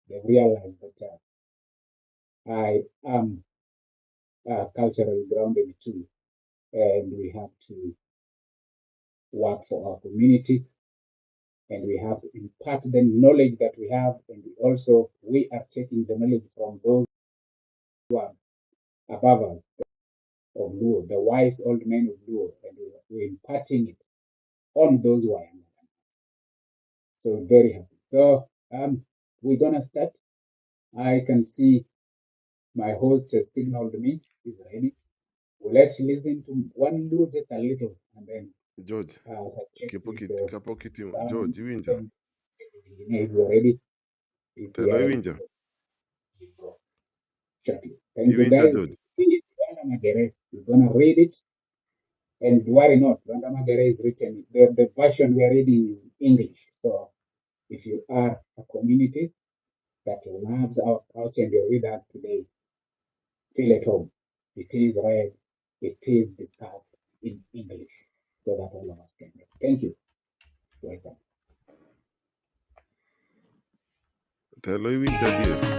they've realized that I am culturally grounded too, and we have to work for our community, and we have to impart the knowledge that we have, and we are taking the knowledge from those who are above us of Luo, the wise old men of Luo, and we're imparting it on those who are younger. So very happy. So we're gonna start. I can see my host has signaled me. He's ready. Well, let's listen to one Luo just a little, and then George, check with kapokiti, sound George, Iwinja. system. If you're ready, if we Telo are ready to Iwinja. go, we go shortly. Thank you, Iwinja, guys. George. Lwanda Magere. We're gonna read it. And worry not, Lwanda Magere is written, the version we are reading is English. So if you are a community that loves our culture and you're with us today, feel at home. It is read, it is discussed in English so that all of us can read. Thank you. Welcome. Telo Iwinja, dear.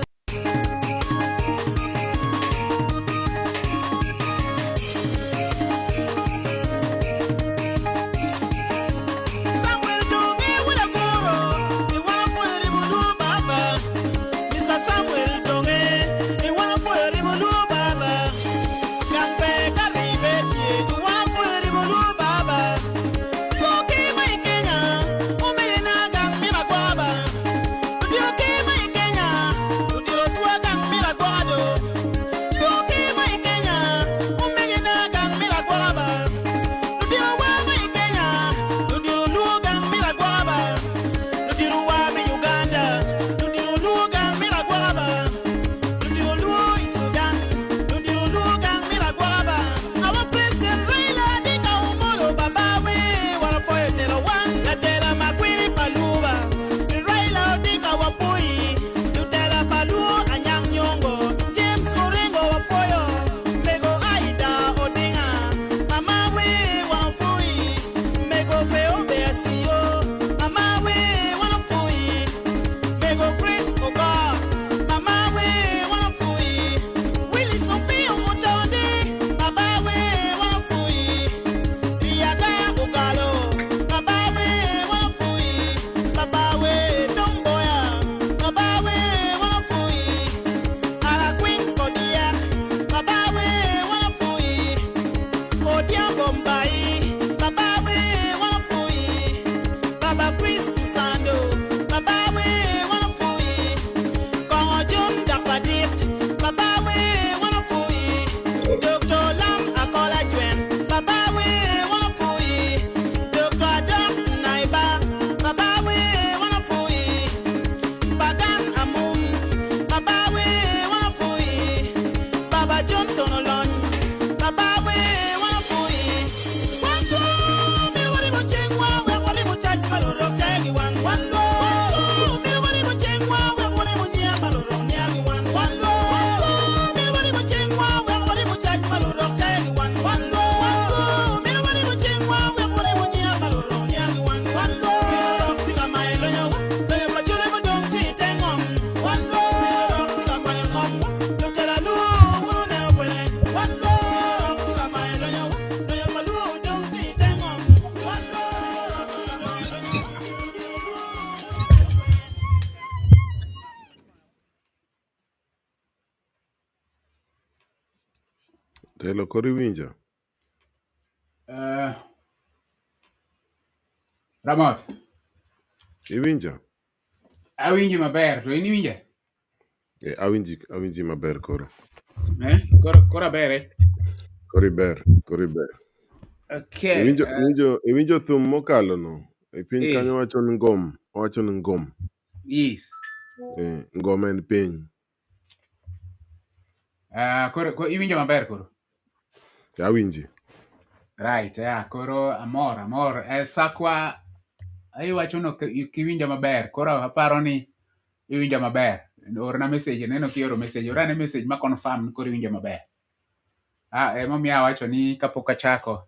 Telo kori Iwinja. Ramot, Iwinja. awinji maber, to in iwinja? Awinji maber koro. Kora bere? Kori ber, kori ber. Okay. Iwinjo thum mokalo no. E piny kanyo wacho ni ngom. Yes. Ngom en piny. Koro iwinjo maber koro? Awinji. Right, koro amor. Sakwa, iwacho no kiwinjo maber, koro aparo ni iwinjo maber. Orna message, neno kioro message, orane message ma confirm ni koro iwinjo maber. Emomiyo awacho ni kapok achako,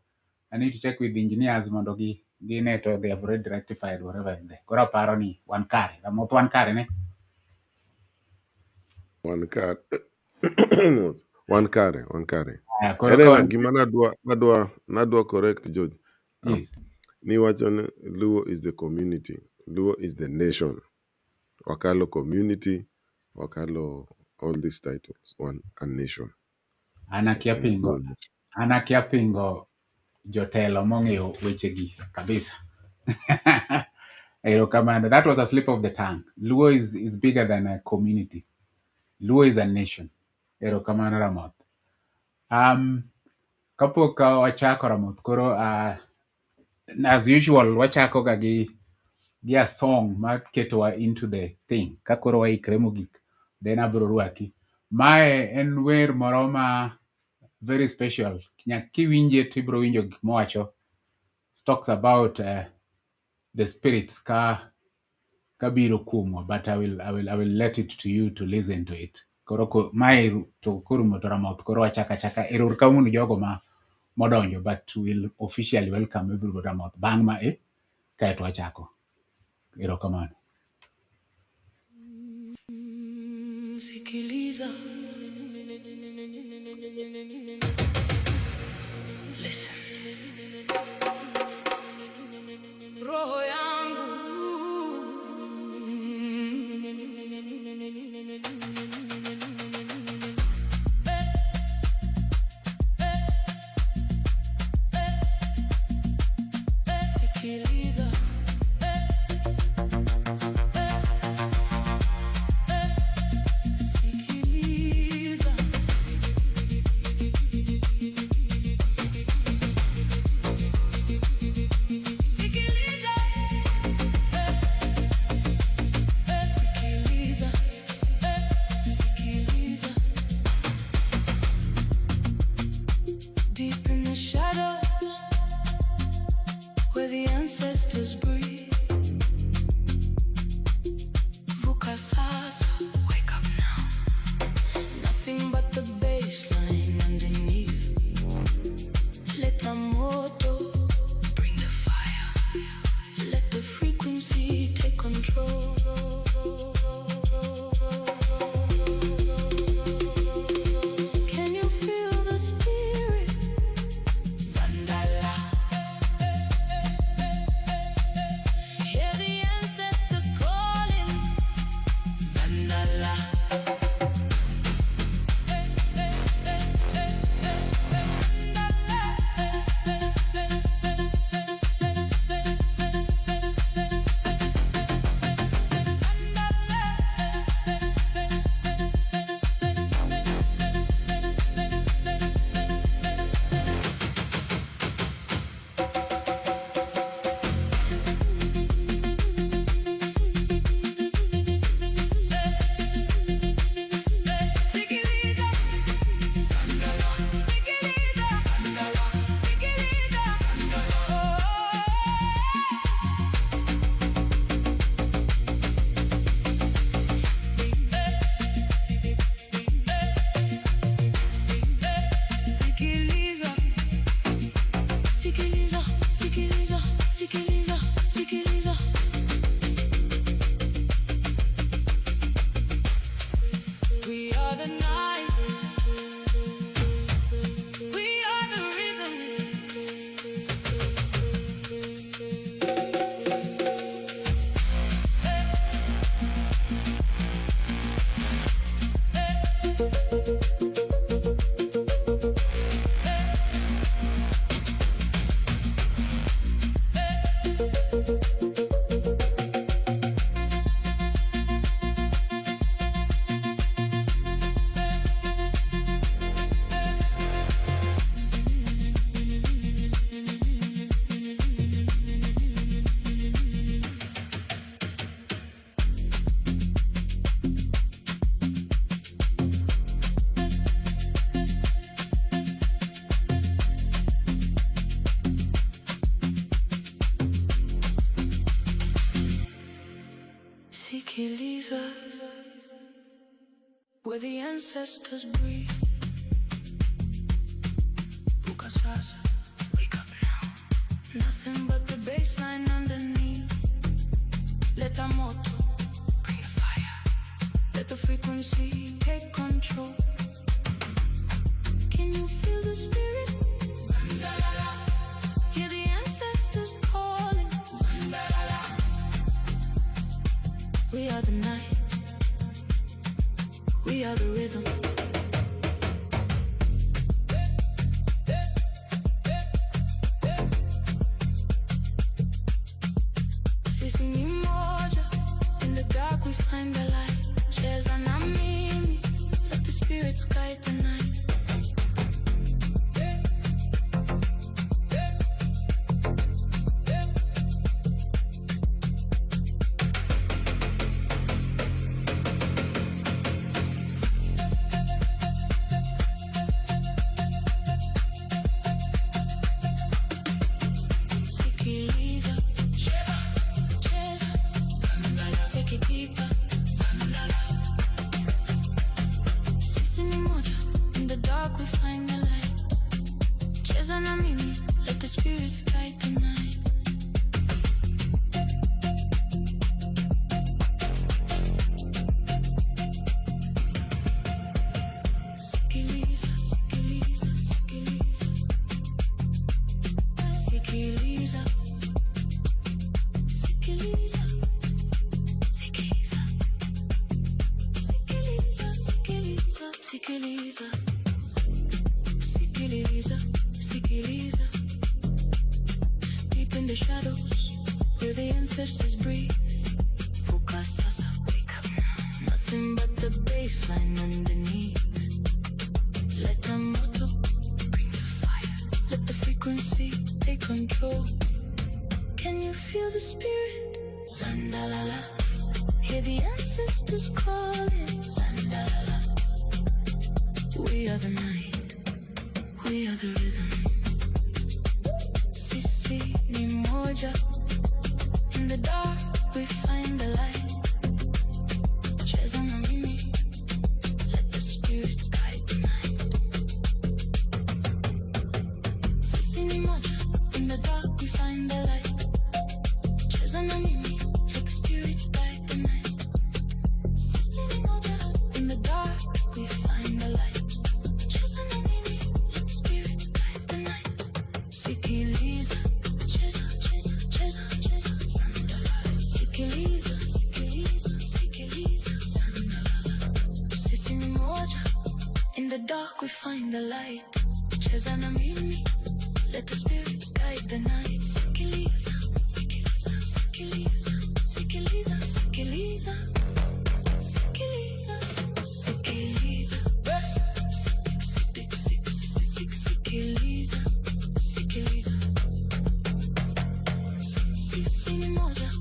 I need to check with the engineers mondo gine to they have already rectified whatever in there. Koro aparo ni wan kare, Ramoth wan kare ne? Wan kare. Wan kare. Koro Elena gima nadwa correct George. yes. Ni wacho ni Luo is the community. Luo is the nation. Wakalo community, wakalo all these titles, a nation. Anakia So, pingo. Anakia pingo jotelo mong'eyo wechegi kabisa. That was a slip of the tongue. Luo is bigger than a community. Luo is a nation. Erokamano Ramoth. Kapok wachako Ramoth, koro as usual wachako ga gi a song ma ketowa into the thing. Ka koro waikre mogik, then abro rwaki. Mae en wer moro ma very special. Kiwinje tibro winjo gik mowacho. Talks about the spirits kabiro kuomwa, but I will let it to you to listen to it. Koro mae to koro Ramoth, koro achaka eror kamunu jogo ma modonjo, but will officially welcome everybody Ramoth bang ma kaeto wachako. Erokamano. Sikiliza. Listen. Roho yangu. Sikiliza. Sikiliza. Sikiliza. Sikiliza. Sikiliza. Deep in the shadows where the ancestors breathe. Vuka sasa, wake up now. Nothing but the baseline underneath. Leta moto, bring the fire. Let the frequency take control. Can you feel the spirit? Sandala. Hear the ancestors calling. Sandala. Sikiliza. Sikiliza. Sikiliza. Sikiliza. Sikiliza. Sikiliza. Sikiliza. Sikiliza. We are the night. We are the rhythm. Sikiliza. Where the ancestors breathe. Vuka sasa, wake up now. Nothing but the baseline underneath. Leta moto, bring the fire. Let the frequency take control. Can you feel the spirit? Hear the ancestors calling. We are the night. We are the rhythm. Sisi ni moja. In the dark we find the light. Cheza na mimi. Let the spirits guide the night. Sikiliza. Cheza. Take it deeper. Sisi ni moja. In the dark we find the light. Cheza na mimi. Let the spirits guide the night. Sikiliza, sikiliza, sikiliza. Sikiliza. Sikiliza. Sikiliza. Sikiliza. Sikiliza. Sikiliza. Sikiliza. Deep in the shadows where the ancestors breathe. Focus sasa, wake up now. Nothing but the baseline underneath. Let the motor bring the fire. Let the frequency take control. Can you feel the spirit? Sandalala. Hear the ancestors calling. Sandalala. We are the night. We are the rhythm. Sisi ni moja. In the dark we find the light. Cheza na mimi. Let the spirits guide the night. Sisi ni moja. In the dark we find the light. Cheza na mimi. Let the spirits guide the night. Sisi ni moja. In the dark we find the light. Cheza na mimi. Let the spirits guide the night. Sikiliza. Cheza, cheza, cheza, cheza. Sandalala. Sikiliza, sikiliza, sikiliza. Sandalala. Sisi ni moja. In the dark we find the light. Cheza na mimi. Let the spirits guide the night. Sikiliza, sikiliza, sikiliza. Sikiliza, sikiliza. Sikiliza, sikiliza. Sikiliza, sikiliza. Sisi ni moja.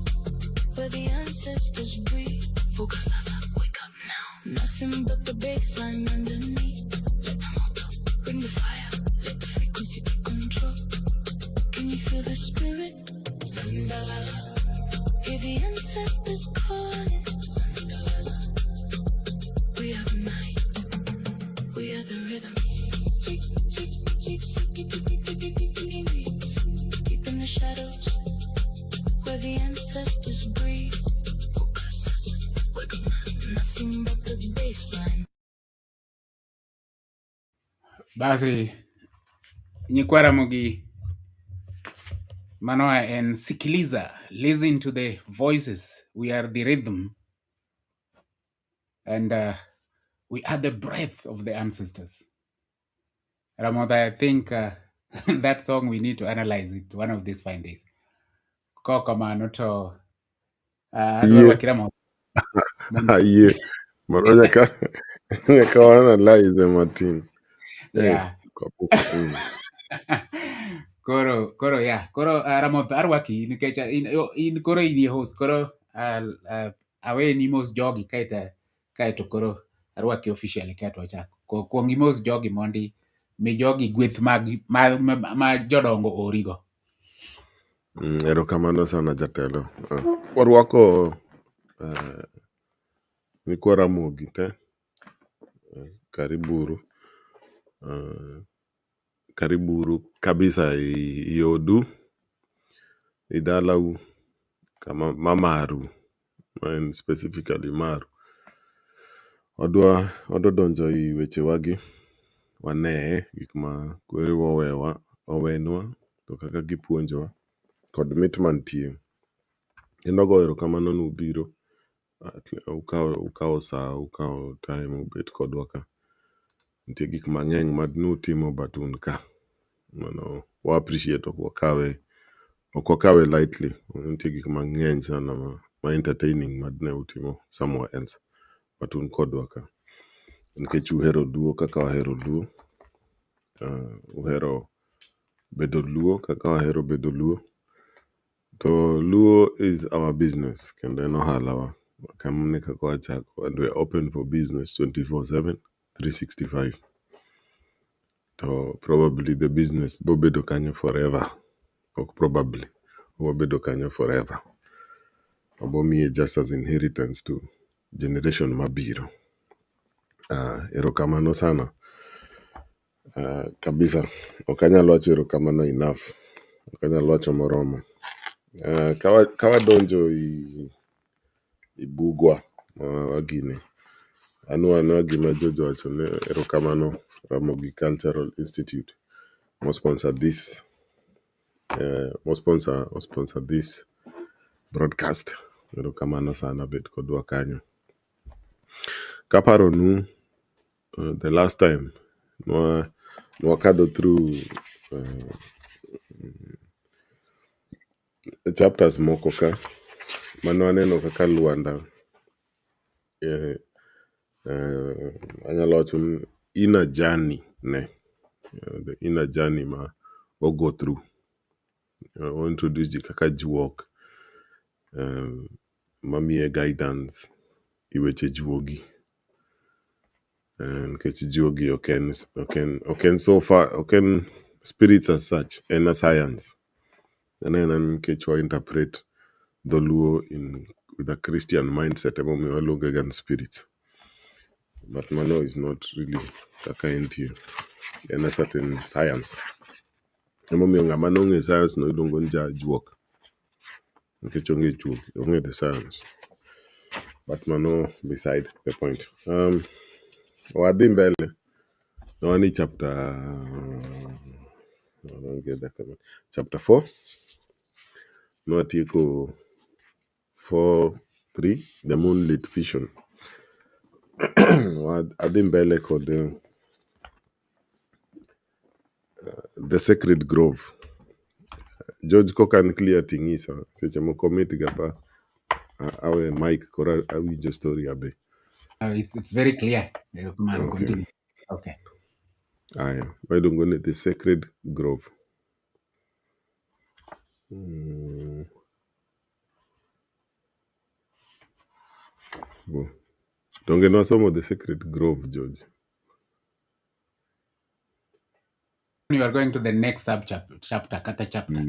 Where the ancestors breathe. Focus sasa, wake up now. Nothing but the baseline underneath. Let the motor bring the fire. Let the frequency take control. Can you feel the spirit? Sandalala. Hear the ancestors calling. Sandalala. We are the night. We are the rhythm. Deep in the shadows where the ancestors breathe. Focus us, wake up now. Nothing but the baseline. Basi nyikwara mugi manoa en sikiliza. Listen to the voices. We are the rhythm. And we are the breath of the ancestors. Ramoda, I think that song we need to analyze it one of these fine days. Koko manoto adwaro Yeah. kila mo. Yeah. Mano nyaka analyze Martin. Yeah. Hey, Koro yeah. Koro Ramoda arwaki nikech in koro in host. Koro awe ni mos jogi kaito koro arwaki officially kaito wachako. Kuongi mos jogi mondi mi jogi gweth ma jodongo origo. erokamano sana jatelo. Warwako nyikwa Ramogi te. Kariburu. Kariburu kabisa i odu, i dalau, kama mamaru, and specifically maru. Odwa donjo i weche wagi wane gik ma kwerewa owenwa to kaka gipuonjowa kod mit mantie. Kendo goyo erokamano ni ubiro ukawo sa ukawo time ubet kodwa ka. Nitie gik mang'eny ma nutimo but un ka. Mano wa appreciate ok wakawe lightly. Nitie gik mang'eny sana ma entertaining madne utimo somewhere else. But un kodwa ka. Nikech uhero luo kaka wahero luo. Uhero bedo luo kaka wahero bedo luo. To luo is our business kendo en ohalawa. Kamne kaka wachako and we are open for business 24/7, 365. To probably the business bobedo kanyo forever. Ok probably. Bobedo kanyo forever. Obomiye just as inheritance to generation mabiro. Erokamano sana. Kabisa. Ok anyal wacho erokamano enough. Ok anyal wacho moromo. Kawadonjo i bugwa wagine. Anwana gima Jojo wacho ne erokamano Ramogi Cultural Institute. Mo sponsor this broadcast. Erokamano sana bet kodwa kanyo. Kaparonu the last time wakadho through chapters moko ka mano aneno kaka Lwanda anyalo wacho ni inner journey ne the inner journey ma go through. We introduce ji kaka juok mamiye guidance i weche juogi. Nikech juogi ok en so far, ok en spirits as such, en a science. En nikech wa interpret dholuo with a Christian mindset emomiyo waluonge gan spirits. But mano is not really kaka entie. En a certain science. Emomiyo ng'ama nong'e science no iluongo ni jajuok. Nikech onge the science. But mano beside the point. Wadhi mbele. Nawani chapter 4. Nwatieko 4:3 the moonlit vision. Wadhi mbele kod the sacred grove. George kokan clear tingisa. Seche moko mit gaba awe Mike kora awinjo story abe. It's very clear. Erokamano, Okay. continue. Okay. Aya. Waidongo ni the sacred grove. Donge nwasomo the sacred grove, George. You are going to the next chapter, kata chapter.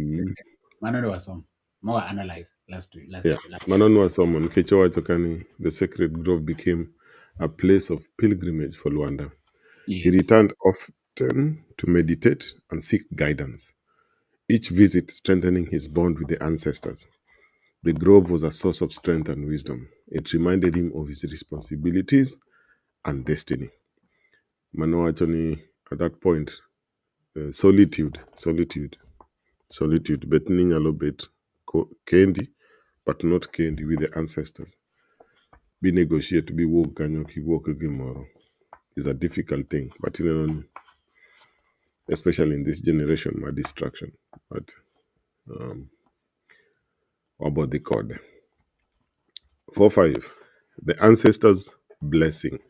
Mano ne wasomo. More analyze last Yeah. Mano nwasomo nikech owacho kani the sacred grove became a place of pilgrimage for Lwanda. He Yes. returned often to meditate and seek guidance, each visit strengthening his bond with the ancestors. The grove was a source of strength and wisdom. It reminded him of his responsibilities and destiny. Mano wacho ni at that point, solitude, bet ni nyalo bet kendi, but not kendi with the ancestors. Be negotiate, be work kanyo kiwuok gimoro is a difficult thing, but you know, especially in this generation, my distraction. But about the code 4:5, the ancestors' blessing.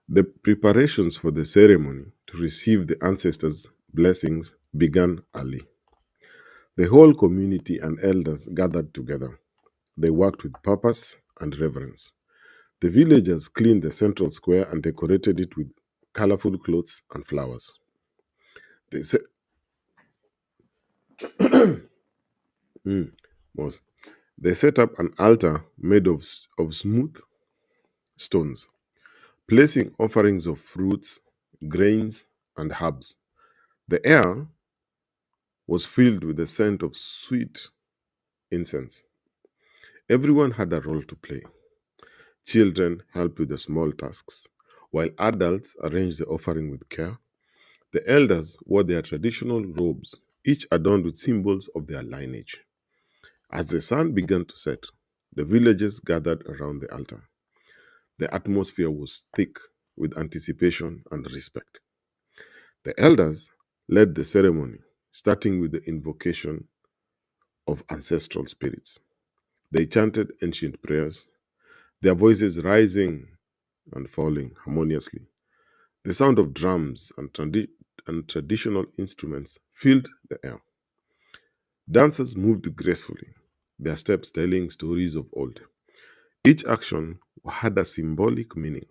The preparations for the ceremony to receive the ancestors' blessings began early. The whole community and elders gathered together. They worked with purpose and reverence. The villagers cleaned the central square and decorated it with colorful clothes and flowers. They set up an altar made of smooth stones, placing offerings of fruits, grains, and herbs. The air was filled with the scent of sweet incense. Everyone had a role to play. Children helped with the small tasks, while adults arranged the offering with care. The elders wore their traditional robes, each adorned with symbols of their lineage. As the sun began to set, the villagers gathered around the altar. The atmosphere was thick with anticipation and respect. The elders led the ceremony, starting with the invocation of ancestral spirits. They chanted ancient prayers, their voices rising and falling harmoniously. The sound of drums and traditional instruments filled the air. Dancers moved gracefully, their steps telling stories of old. Each action had a symbolic meaning.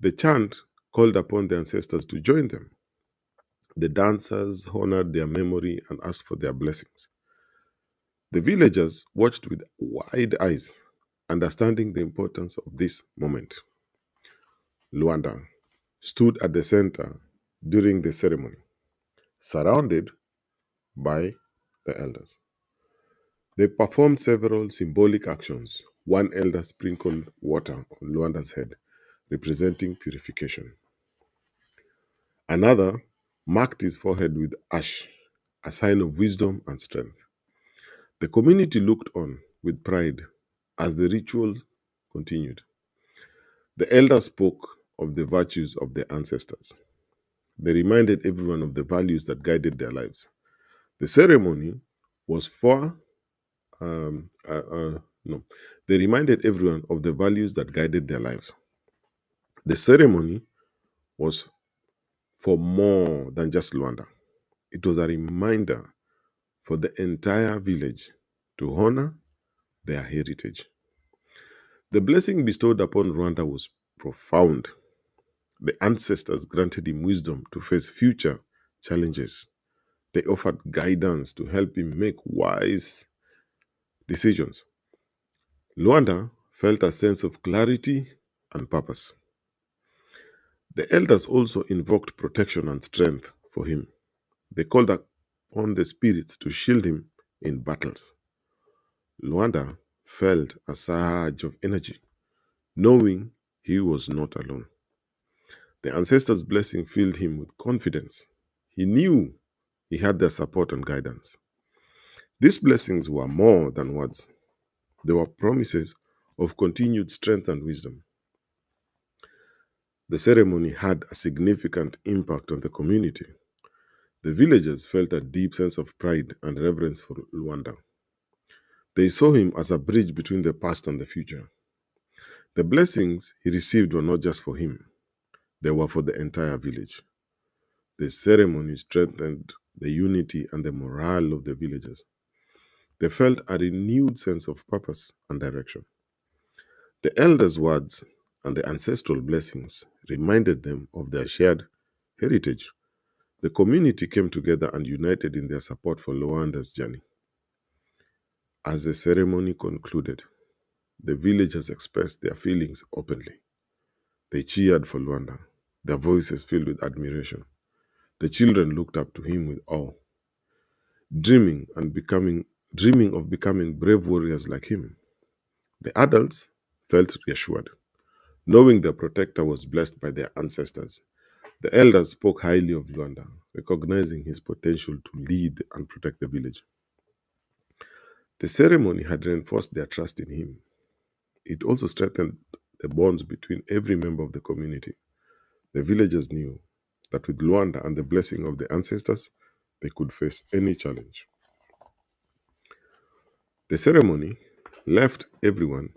The chant called upon the ancestors to join them. The dancers honored their memory and asked for their blessings. The villagers watched with wide eyes, understanding the importance of this moment. Lwanda stood at the center during the ceremony, surrounded by the elders. They performed several symbolic actions. One elder sprinkled water on Lwanda's head, representing purification. Another marked his forehead with ash, a sign of wisdom and strength. The community looked on with pride as the ritual continued. The elders spoke of the virtues of their ancestors. They reminded everyone of the values that guided their lives. The ceremony was for no. They reminded everyone of the values that guided their lives. The ceremony was for more than just Luanda. It was a reminder for the entire village to honor their heritage. The blessing bestowed upon Rwanda was profound. The ancestors granted him wisdom to face future challenges. They offered guidance to help him make wise decisions. Luanda felt a sense of clarity and purpose. The elders also invoked protection and strength for him. They called upon the spirits to shield him in battles. Luanda felt a surge of energy, knowing he was not alone. The ancestors' blessing filled him with confidence. He knew he had their support and guidance. These blessings were more than words. They were promises of continued strength and wisdom. The ceremony had a significant impact on the community. The villagers felt a deep sense of pride and reverence for Lwanda. They saw him as a bridge between the past and the future. The blessings he received were not just for him, they were for the entire village. The ceremony strengthened the unity and the morale of the villagers. They felt a renewed sense of purpose and direction. The elders' words and the ancestral blessings reminded them of their shared heritage. The community came together and united in their support for Lwanda's journey. As the ceremony concluded, the villagers expressed their feelings openly. They cheered for Lwanda, their voices filled with admiration. The children looked up to him with awe, dreaming of becoming brave warriors like him. The adults felt reassured, knowing their protector was blessed by their ancestors. The elders spoke highly of Lwanda, recognizing his potential to lead and protect the village. The ceremony had reinforced their trust in him. It also strengthened the bonds between every member of the community. The villagers knew that with Lwanda and the blessing of the ancestors, they could face any challenge. The ceremony left everyone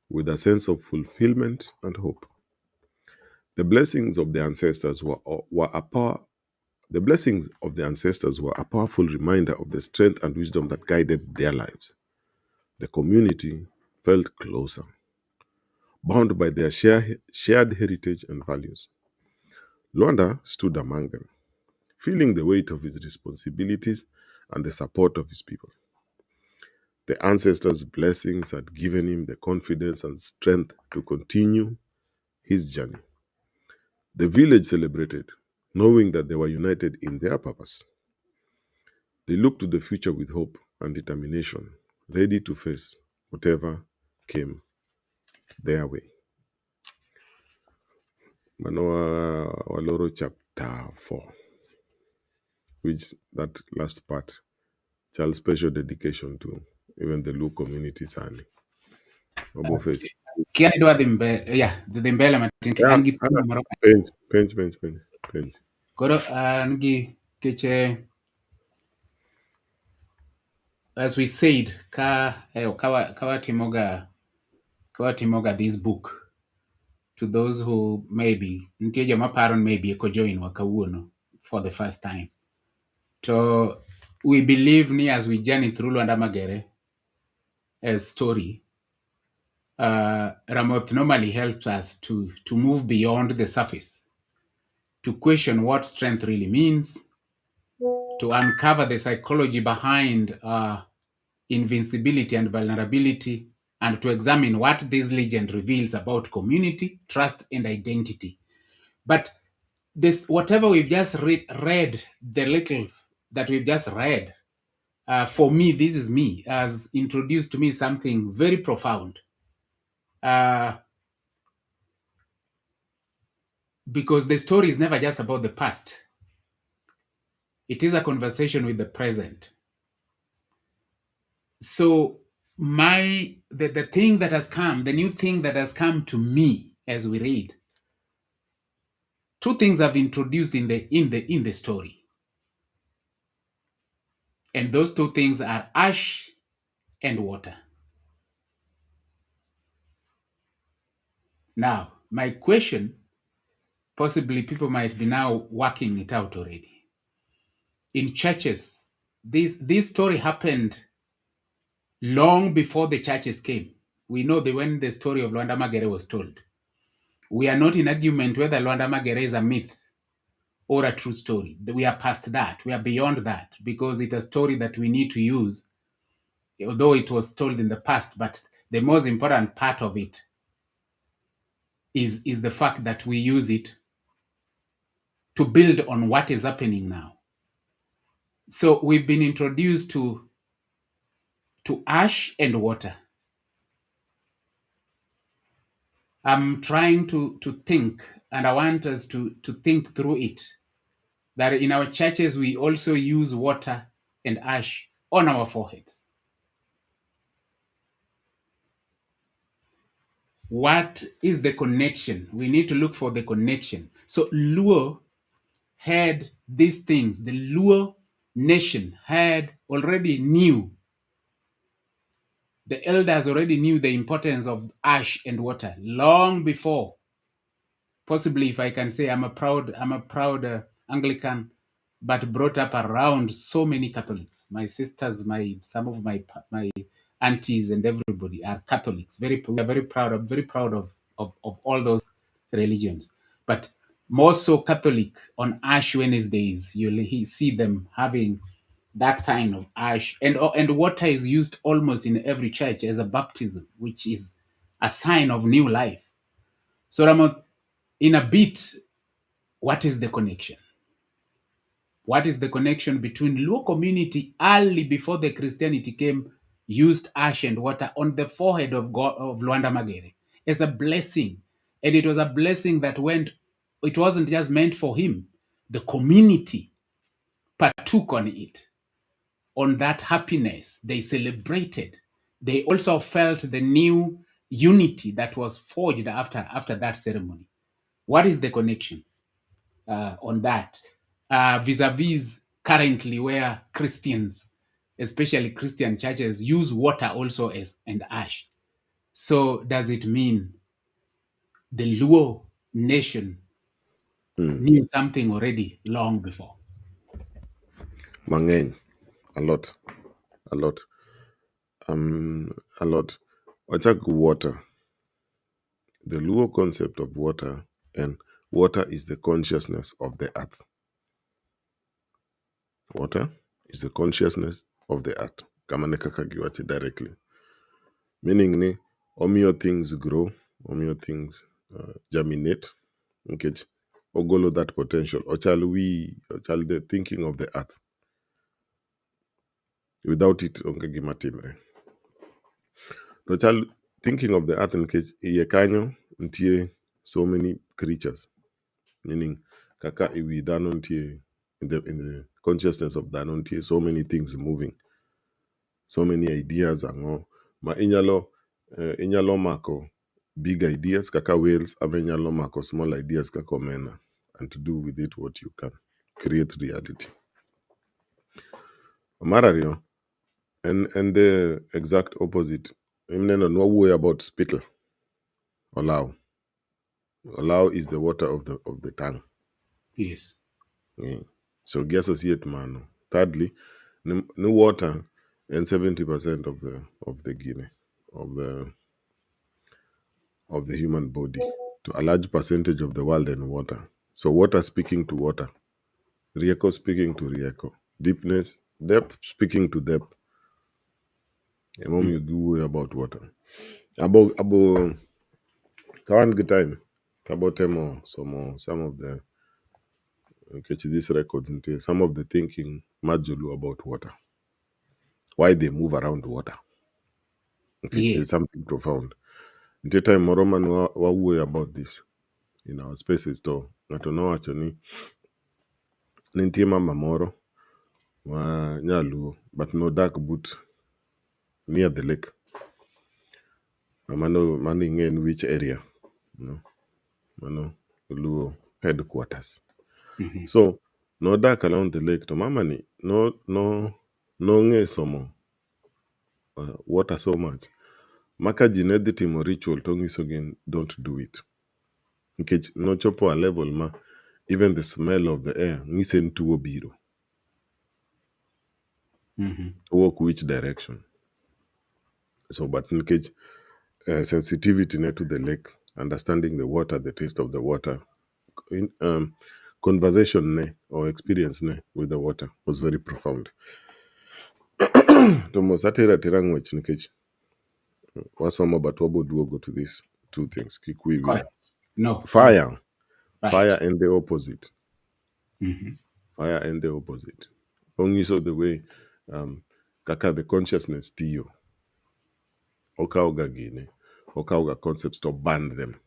with a sense of fulfillment and hope. The blessings of the ancestors were a powerful reminder of the strength and wisdom that guided their lives. The community felt closer, bound by their shared heritage and values. Lwanda stood among them, feeling the weight of his responsibilities and the support of his people. The ancestors' blessings had given him the confidence and strength to continue his journey. The village celebrated, knowing that they were united in their purpose. They looked to the future with hope and determination, ready to face whatever came their way. Mano waloro chapter 4, which that last part, child special dedication to even the Luo communities and Obo face. Kia idwa dhi mbele, yeah, dhi mbele matin. Yeah, An gi penjo moro. page. Koro an gi keche, as we said, kawatimoga this book to those who maybe nitie joma paro ni maybe eko join wa kawuono for the first time. So we believe ni as we journey through Lwanda Magere as story, Ramoth normally helps us to move beyond the surface, to question what strength really means, to uncover the psychology behind invincibility and vulnerability, and to examine what this legend reveals about community, trust, and identity. But this, whatever we've just read, the little that we've just read, for me, this is me, has introduced to me something very profound. Because the story is never just about the past. It is a conversation with the present. So the thing that has come, the new thing that has come to me as we read, two things I've introduced in the story. And those two things are ash and water. Now, my question, possibly people might be now working it out already. In churches, this story happened long before the churches came. We know that when the story of Lwanda Magere was told. We are not in argument whether Lwanda Magere is a myth or a true story. We are past that. We are beyond that, because it's a story that we need to use, although it was told in the past. But the most important part of it is the fact that we use it to build on what is happening now. So we've been introduced to ash and water. I'm trying to think, and I want us to think through it, that in our churches we also use water and ash on our foreheads. What is the connection? We need to look for the connection. So Luo had these things. The Luo nation had already knew, the elders already knew the importance of ash and water long before. Possibly, if I can say, I'm a proud Anglican, but brought up around so many Catholics. My sisters, some of my aunties, and everybody are Catholics. We are very proud of all those religions. But more so Catholic, on Ash Wednesdays, you'll see them having that sign of ash, and water is used almost in every church as a baptism, which is a sign of new life. So Ramon, in a bit, what is the connection? What is the connection between Luo community early before the Christianity came, used ash and water on the forehead of God, of Lwanda Magere, as a blessing? And it was a blessing that it wasn't just meant for him. The community partook on it, on that happiness. They celebrated. They also felt the new unity that was forged after that ceremony. What is the connection on that vis-a-vis currently, where Christians, especially Christian churches, use water also and ash? So does it mean the Luo nation knew something already long before? Mangeny, a lot. Wachak water. The Luo concept of water, and water is the consciousness of the earth. Water is the consciousness of the earth. Kama ne kaka giwache directly. Meaning ni, omiyo things grow, omiyo things germinate, nikech ogolo that potential. Ochal the thinking of the earth. Without it, onge gima timre. Ochal thinking of the earth in case iye kanyo ntie so many creatures, meaning kaka iwi dhano ntie in the consciousness of dhano ntie so many things moving, so many ideas ango ma inyalo mako big ideas kaka whales ama inyalo mako small ideas kaka omena and to do with it what you can create reality. Mar ariyo and the exact opposite, imneno nwawuoyo about spittle. Olau is the water of the tongue. Yes. Yeah. So gi associate mano. Thirdly, no water and 70% of the Guinea of the human body, to a large percentage of the world in water. So water speaking to water, Rieko speaking to Rieko, depth speaking to depth. A mom you go about water. About kawan good time. About some of the catch these records into some of the thinking Majulu about water. Why they move around water. Okay, Yes. there's something profound. Into time Moroman wa worry about this in our spaces to ngatono actually nintie mama moro wa Nyaluo, but no dark boot near the lake. Mano in which area? No, mano Luo headquarters. Mm-hmm. So no dark around the lake to mama ni no nge somo water so much. Maka jinedhi timo ritual to ngiso again don't do it. Nikech no chopo a level ma even the smell of the air ngise ntuo biro. Mm-hmm. Walk which direction? So but nikech sensitivity ne to the lake, understanding the water, the taste of the water, conversation ne or experience ne with the water was very profound. Tomo satira tirangwech nikech wasoma but wabo duogo to these two things. Kikui will. Correct. No. Fire. Right. Fire and the opposite. Mm-hmm. Fire and the opposite. Only so the way kaka the consciousness tiyo. Okauga gine. Okauga concepts to ban them.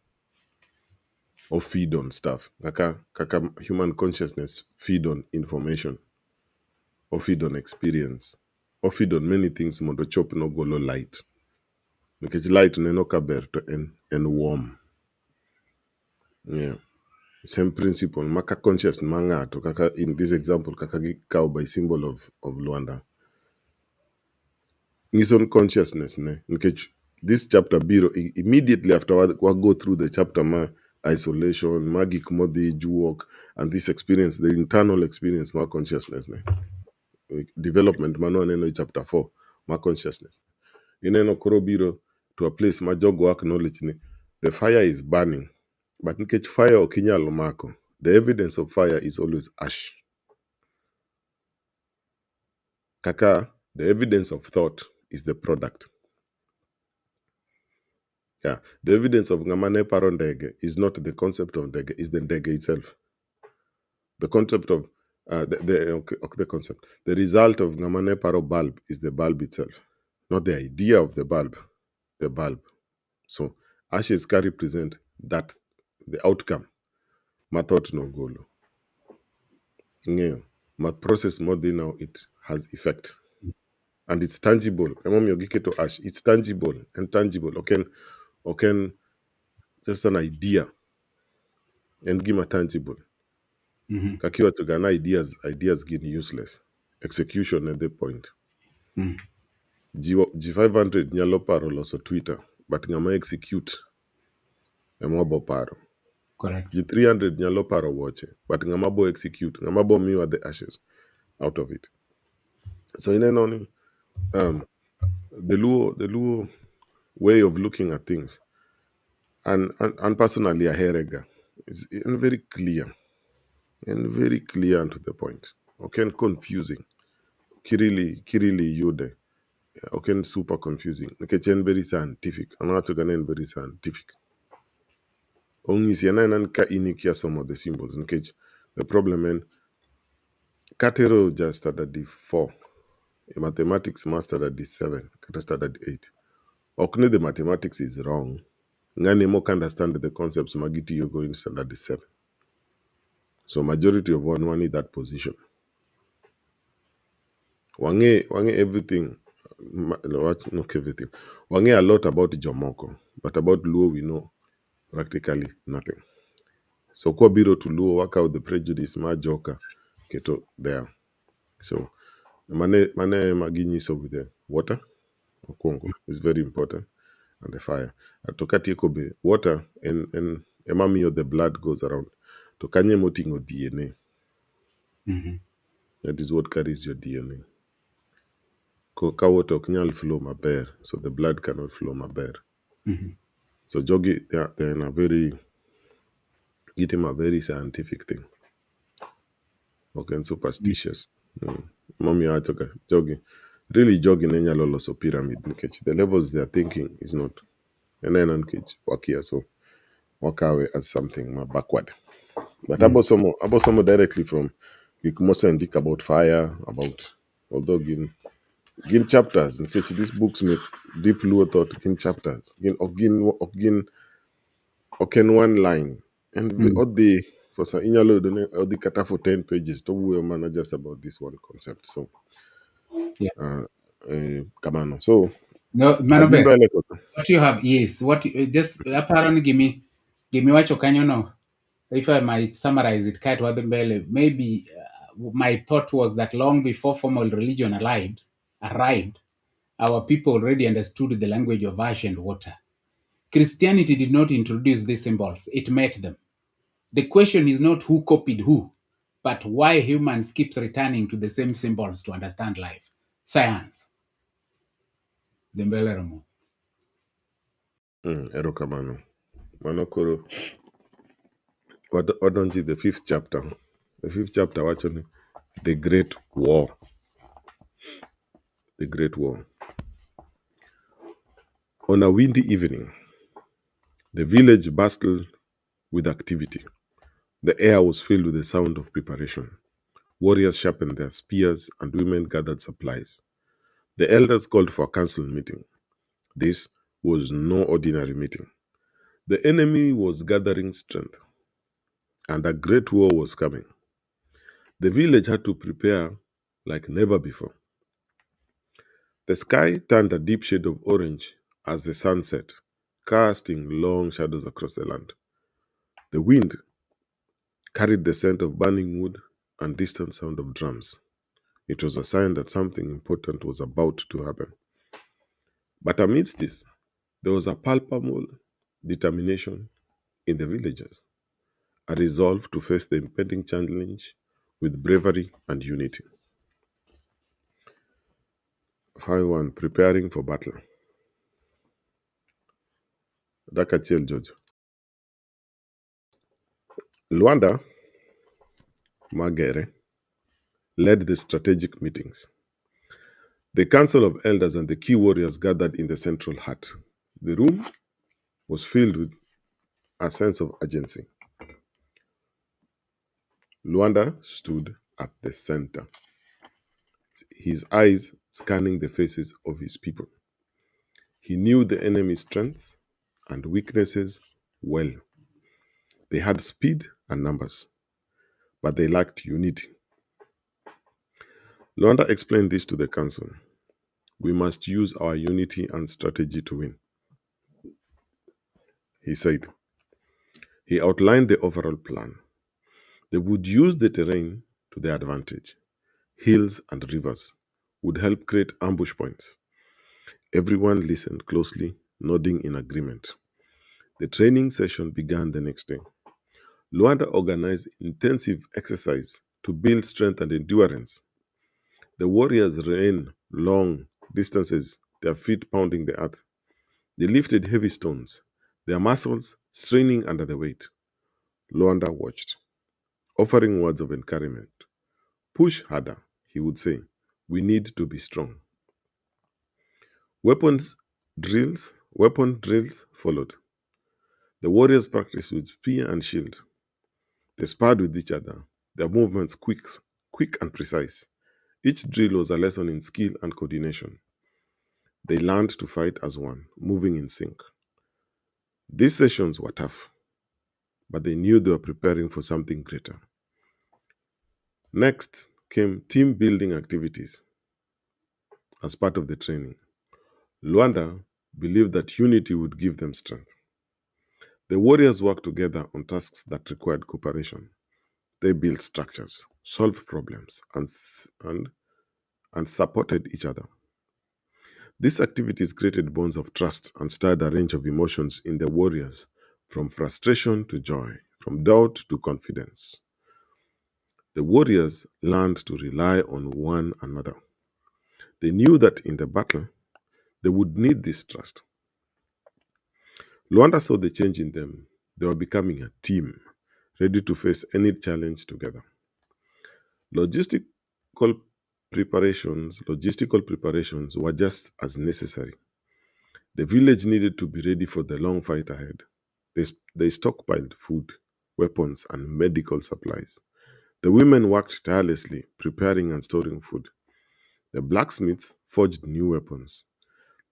Or feed on stuff. Kaka human consciousness feed on information. Or feed on experience. Or feed on many things mondo chop no golo light. Because light neno kaber to en warm. Yeah. Same principle. Maka conscious manga to kaka in this example kaka cow by symbol of Lwanda. Nison consciousness ne. Nkech this chapter biro immediately after we go through the chapter ma isolation, magic modi juok, and this experience, the internal experience ma consciousness ne. Development mano neno chapter 4 ma consciousness. Ineno koro biro to a place ma jogo acknowledge ni the fire is burning, but nkech fire okinyalo mako. The evidence of fire is always ash. Kaka, the evidence of thought is the product. Yeah, the evidence of ngamane paro ndege is not the concept of ndege, is the ndege itself. The concept of the concept. The result of ngamane paro bulb is the bulb itself, not the idea of the bulb. The bulb. So ashes can represent that the outcome. My thought no golo. Yeah. My process more than now it has effect. And it's tangible. Emom yogike to ash. It's tangible and tangible. Okay, just an idea and give a tangible. Mm-hmm. Kakiwa tugana ideas get useless. Execution at the point. Mm. G500 nyalo paro loso Twitter, but ngama execute emobo paro. Correct. G300 nyalo paro watch, but ngama bo execute, ngama bo miwa the ashes out of it. So in any the Luo way of looking at things, and personally a herega is very clear and to the point. Okay, confusing. Kirili yude. Okay, super confusing. Okay, very scientific. I'm not going very scientific. Only si nan ka inikia some of the symbols. Okay, the problem in Katero just started the 4. Mathematics mastered at the 7. Kata started 8. Okne the mathematics is wrong. Ngani mo can understand the concepts magiti you go in standard 7. So majority of one need that position. Wange everything. Not everything. Wange a lot about Jomoko, but about Luo we know practically nothing. So kwa biro to Luo work out the prejudice ma joka keto there. So mane maginyi so with the water okongo is very important, and the fire. Atokati kobe water and emami the blood goes around. To kanye motingo DNA. That is what carries your DNA. Ka water oknyal flow maber, so the blood cannot flow maber. So jogi they're in a very get him a very scientific thing. Okay, and superstitious. Mommy atoka jogging. Really jogging enya loloso pyramid nikech the levels they are thinking is not and then nkech wakia so wakawe as something more backward. But abosomo directly from Gikmosa and Dick about fire, about although gin chapters, in which these books make deep low thought in chapters. Oken one line. And all the for some inyalo all the kata for 10 pages to we manage just about this one concept. So Yeah. Kamano. So No, Manobe, Adimba what you have is what just apparently give me what you can know. If I might summarize it, Kite Wadembele, maybe my thought was that long before formal religion arrived, our people already understood the language of ash and water. Christianity did not introduce these symbols, it met them. The question is not who copied who, but why humans keeps returning to the same symbols to understand life. Science. Dembele Romo. Ero Kamano. Manokoro. What don't you the fifth chapter? The fifth chapter, watch on the Great War. The Great War. On a windy evening, the village bustled with activity. The air was filled with the sound of preparation. Warriors sharpened their spears and women gathered supplies. The elders called for a council meeting. This was no ordinary meeting. The enemy was gathering strength, and a great war was coming. The village had to prepare like never before. The sky turned a deep shade of orange as the sun set, casting long shadows across the land. The wind carried the scent of burning wood and distant sound of drums. It was a sign that something important was about to happen. But amidst this, there was a palpable determination in the villagers, a resolve to face the impending challenge with bravery and unity. 5-1, preparing for battle. Dakachiel George. Lwanda Magere led the strategic meetings. The council of elders and the key warriors gathered in the central hut. The room was filled with a sense of urgency. Lwanda stood at the center, his eyes scanning the faces of his people. He knew the enemy's strengths and weaknesses well. They had speed and numbers, but they lacked unity. Lwanda explained this to the council. We must use our unity and strategy to win, he said. He outlined the overall plan. They would use the terrain to their advantage. Hills and rivers would help create ambush points. Everyone listened closely, nodding in agreement. The training session began the next day. Luanda organized intensive exercise to build strength and endurance. The warriors ran long distances, their feet pounding the earth. They lifted heavy stones, their muscles straining under the weight. Luanda watched, offering words of encouragement. Push harder, he would say. We need to be strong. Weapon drills followed. The warriors practiced with spear and shield. They sparred with each other, their movements quick and precise. Each drill was a lesson in skill and coordination. They learned to fight as one, moving in sync. These sessions were tough, but they knew they were preparing for something greater. Next came team building activities as part of the training. Lwanda believed that unity would give them strength. The warriors worked together on tasks that required cooperation. They built structures, solved problems, and supported each other. These activities created bonds of trust and stirred a range of emotions in the warriors, from frustration to joy, from doubt to confidence. The warriors learned to rely on one another. They knew that in the battle, they would need this trust. Luanda saw the change in them. They were becoming a team, ready to face any challenge together. Logistical preparations were just as necessary. The village needed to be ready for the long fight ahead. They stockpiled food, weapons, and medical supplies. The women worked tirelessly, preparing and storing food. The blacksmiths forged new weapons,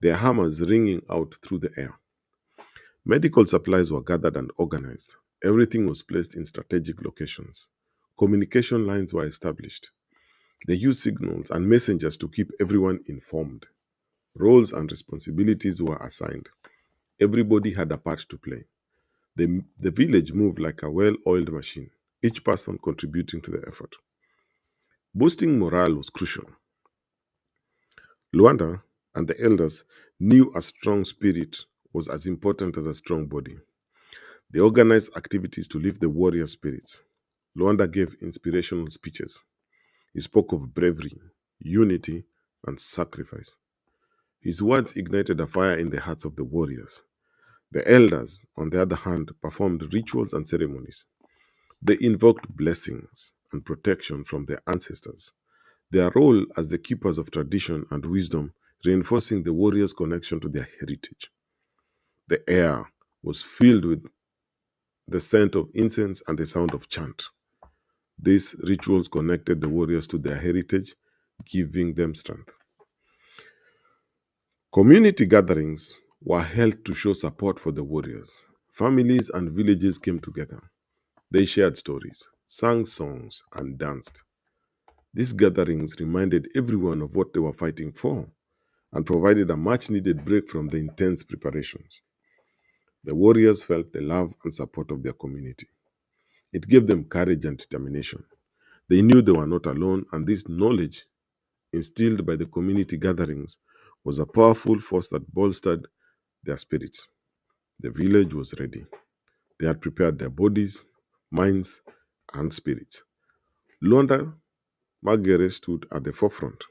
their hammers ringing out through the air. Medical supplies were gathered and organized. Everything was placed in strategic locations. Communication lines were established. They used signals and messengers to keep everyone informed. Roles and responsibilities were assigned. Everybody had a part to play. The village moved like a well oiled machine, each person contributing to the effort. Boosting morale was crucial. Luanda and the elders knew a strong spirit was as important as a strong body. They organized activities to lift the warrior spirits. Luanda gave inspirational speeches. He spoke of bravery, unity, and sacrifice. His words ignited a fire in the hearts of the warriors. The elders, on the other hand, performed rituals and ceremonies. They invoked blessings and protection from their ancestors. Their role as the keepers of tradition and wisdom, reinforcing the warriors' connection to their heritage. The air was filled with the scent of incense and the sound of chant. These rituals connected the warriors to their heritage, giving them strength. Community gatherings were held to show support for the warriors. Families and villages came together. They shared stories, sang songs, and danced. These gatherings reminded everyone of what they were fighting for and provided a much needed break from the intense preparations. The warriors felt the love and support of their community. It gave them courage and determination. They knew they were not alone, and this knowledge, instilled by the community gatherings, was a powerful force that bolstered their spirits. The village was ready. They had prepared their bodies, minds, and spirits. Lwanda Magere stood at the forefront,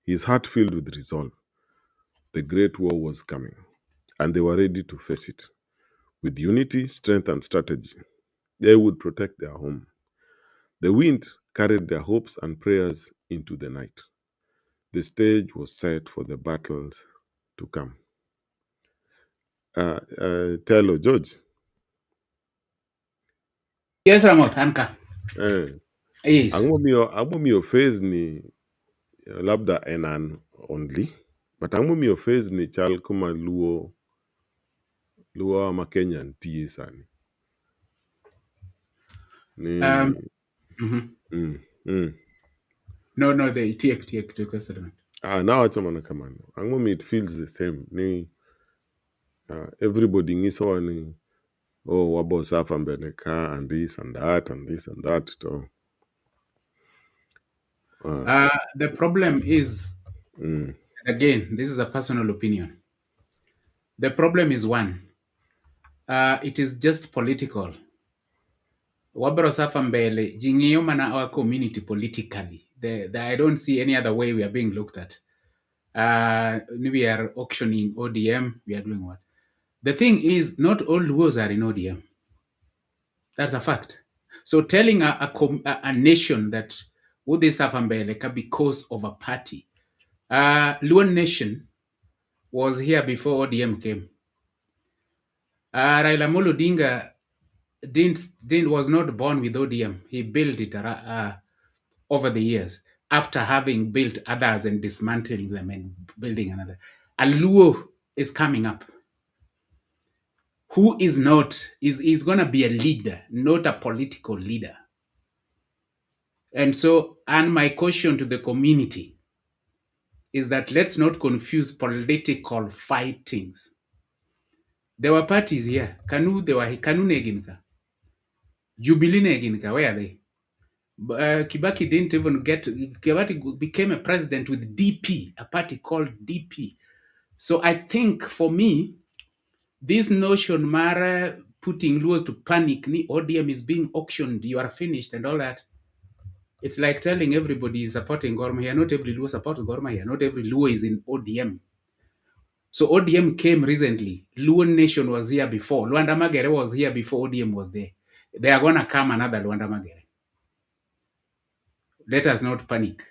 his heart filled with resolve. The Great War was coming, and they were ready to face it. With unity, strength, and strategy, they would protect their home. The wind carried their hopes and prayers into the night. The stage was set for the battles to come. Tell George. Yes, Ramoth, Anka. Yes. Ang'o miyo phase ni labda en an only, but ang'o miyo phase ni chal kuma luo ma Kenya nitie sani. Ni, Mhm. mm. No, they take question. Nawacho mana kamano. Ang'o miyo it feels the same ni everybody nyisowa ni wabo safa mbele ka and this and that and this and that to The problem is, again, this is a personal opinion. The problem is one, it is just political. Wabro safa mbele, jing'iyo mana our community politically. I don't see any other way we are being looked at. We are auctioning ODM, we are doing what? The thing is, not all wars are in ODM. That's a fact. So telling a nation that would they suffer mbele because of a party, Luo Nation was here before ODM came. Raila Amolo Odinga was not born with ODM. He built it over the years after having built others and dismantling them and building another. a Luo is coming up who is going to be a leader, not a political leader. And so, and my caution to the community is that let's not confuse political fightings. There were parties here. Kanu Neginka. Jubilee Neginka, where are they? Kibaki didn't even Kibaki became a president with DP, a party called DP. So I think for me, this notion, Mara, putting Luos to panic, ni ODM is being auctioned, you are finished and all that. It's like telling everybody is supporting Gor Mahia. Not every Luo supports Gor Mahia. Not every Luo is in ODM. So ODM came recently. Luo Nation was here before. Lwanda Magere was here before ODM was there. They are going to come another Lwanda Magere. Let us not panic.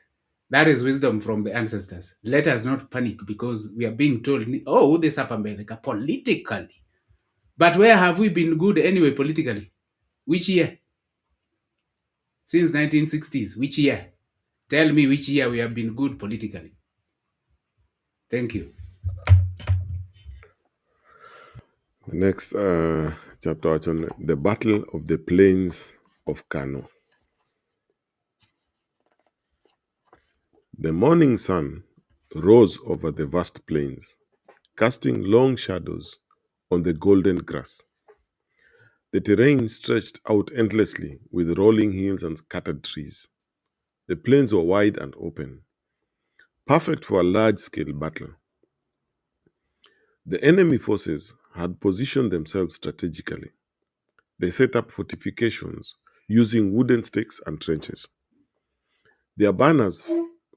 That is wisdom from the ancestors. Let us not panic because we are being told, oh, this is America politically. But where have we been good anyway politically? Which year? Since 1960s. Which year? Tell me which year we have been good politically. Thank you. The next chapter is on the Battle of the Plains of Kano. The morning sun rose over the vast plains, casting long shadows on the golden grass. The terrain stretched out endlessly with rolling hills and scattered trees. The plains were wide and open, perfect for a large-scale battle. The enemy forces had positioned themselves strategically. They set up fortifications using wooden stakes and trenches. Their banners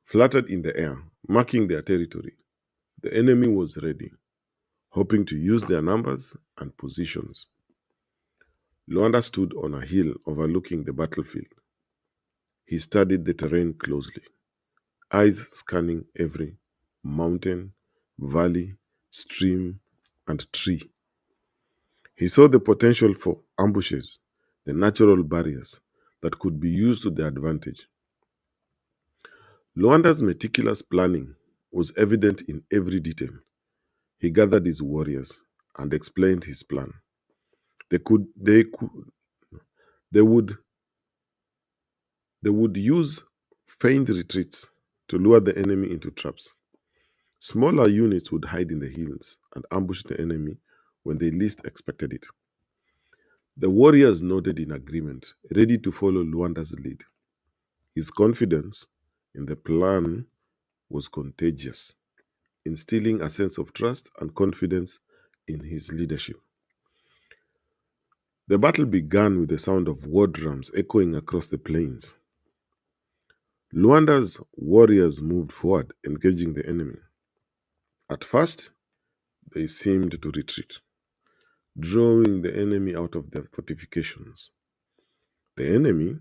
fluttered in the air, marking their territory. The enemy was ready, hoping to use their numbers and positions. Lwanda stood on a hill overlooking the battlefield. He studied the terrain closely, eyes scanning every mountain, valley, stream, and tree. He saw the potential for ambushes, the natural barriers that could be used to their advantage. Lwanda's meticulous planning was evident in every detail. He gathered his warriors and explained his plan. They would use feigned retreats to lure the enemy into traps. Smaller units would hide in the hills and ambush the enemy when they least expected it. The warriors nodded in agreement, ready to follow Lwanda's lead. His confidence in the plan was contagious, instilling a sense of trust and confidence in his leadership. The battle began with the sound of war drums echoing across the plains. Lwanda's warriors moved forward, engaging the enemy. At first, they seemed to retreat, drawing the enemy out of their fortifications. The enemy,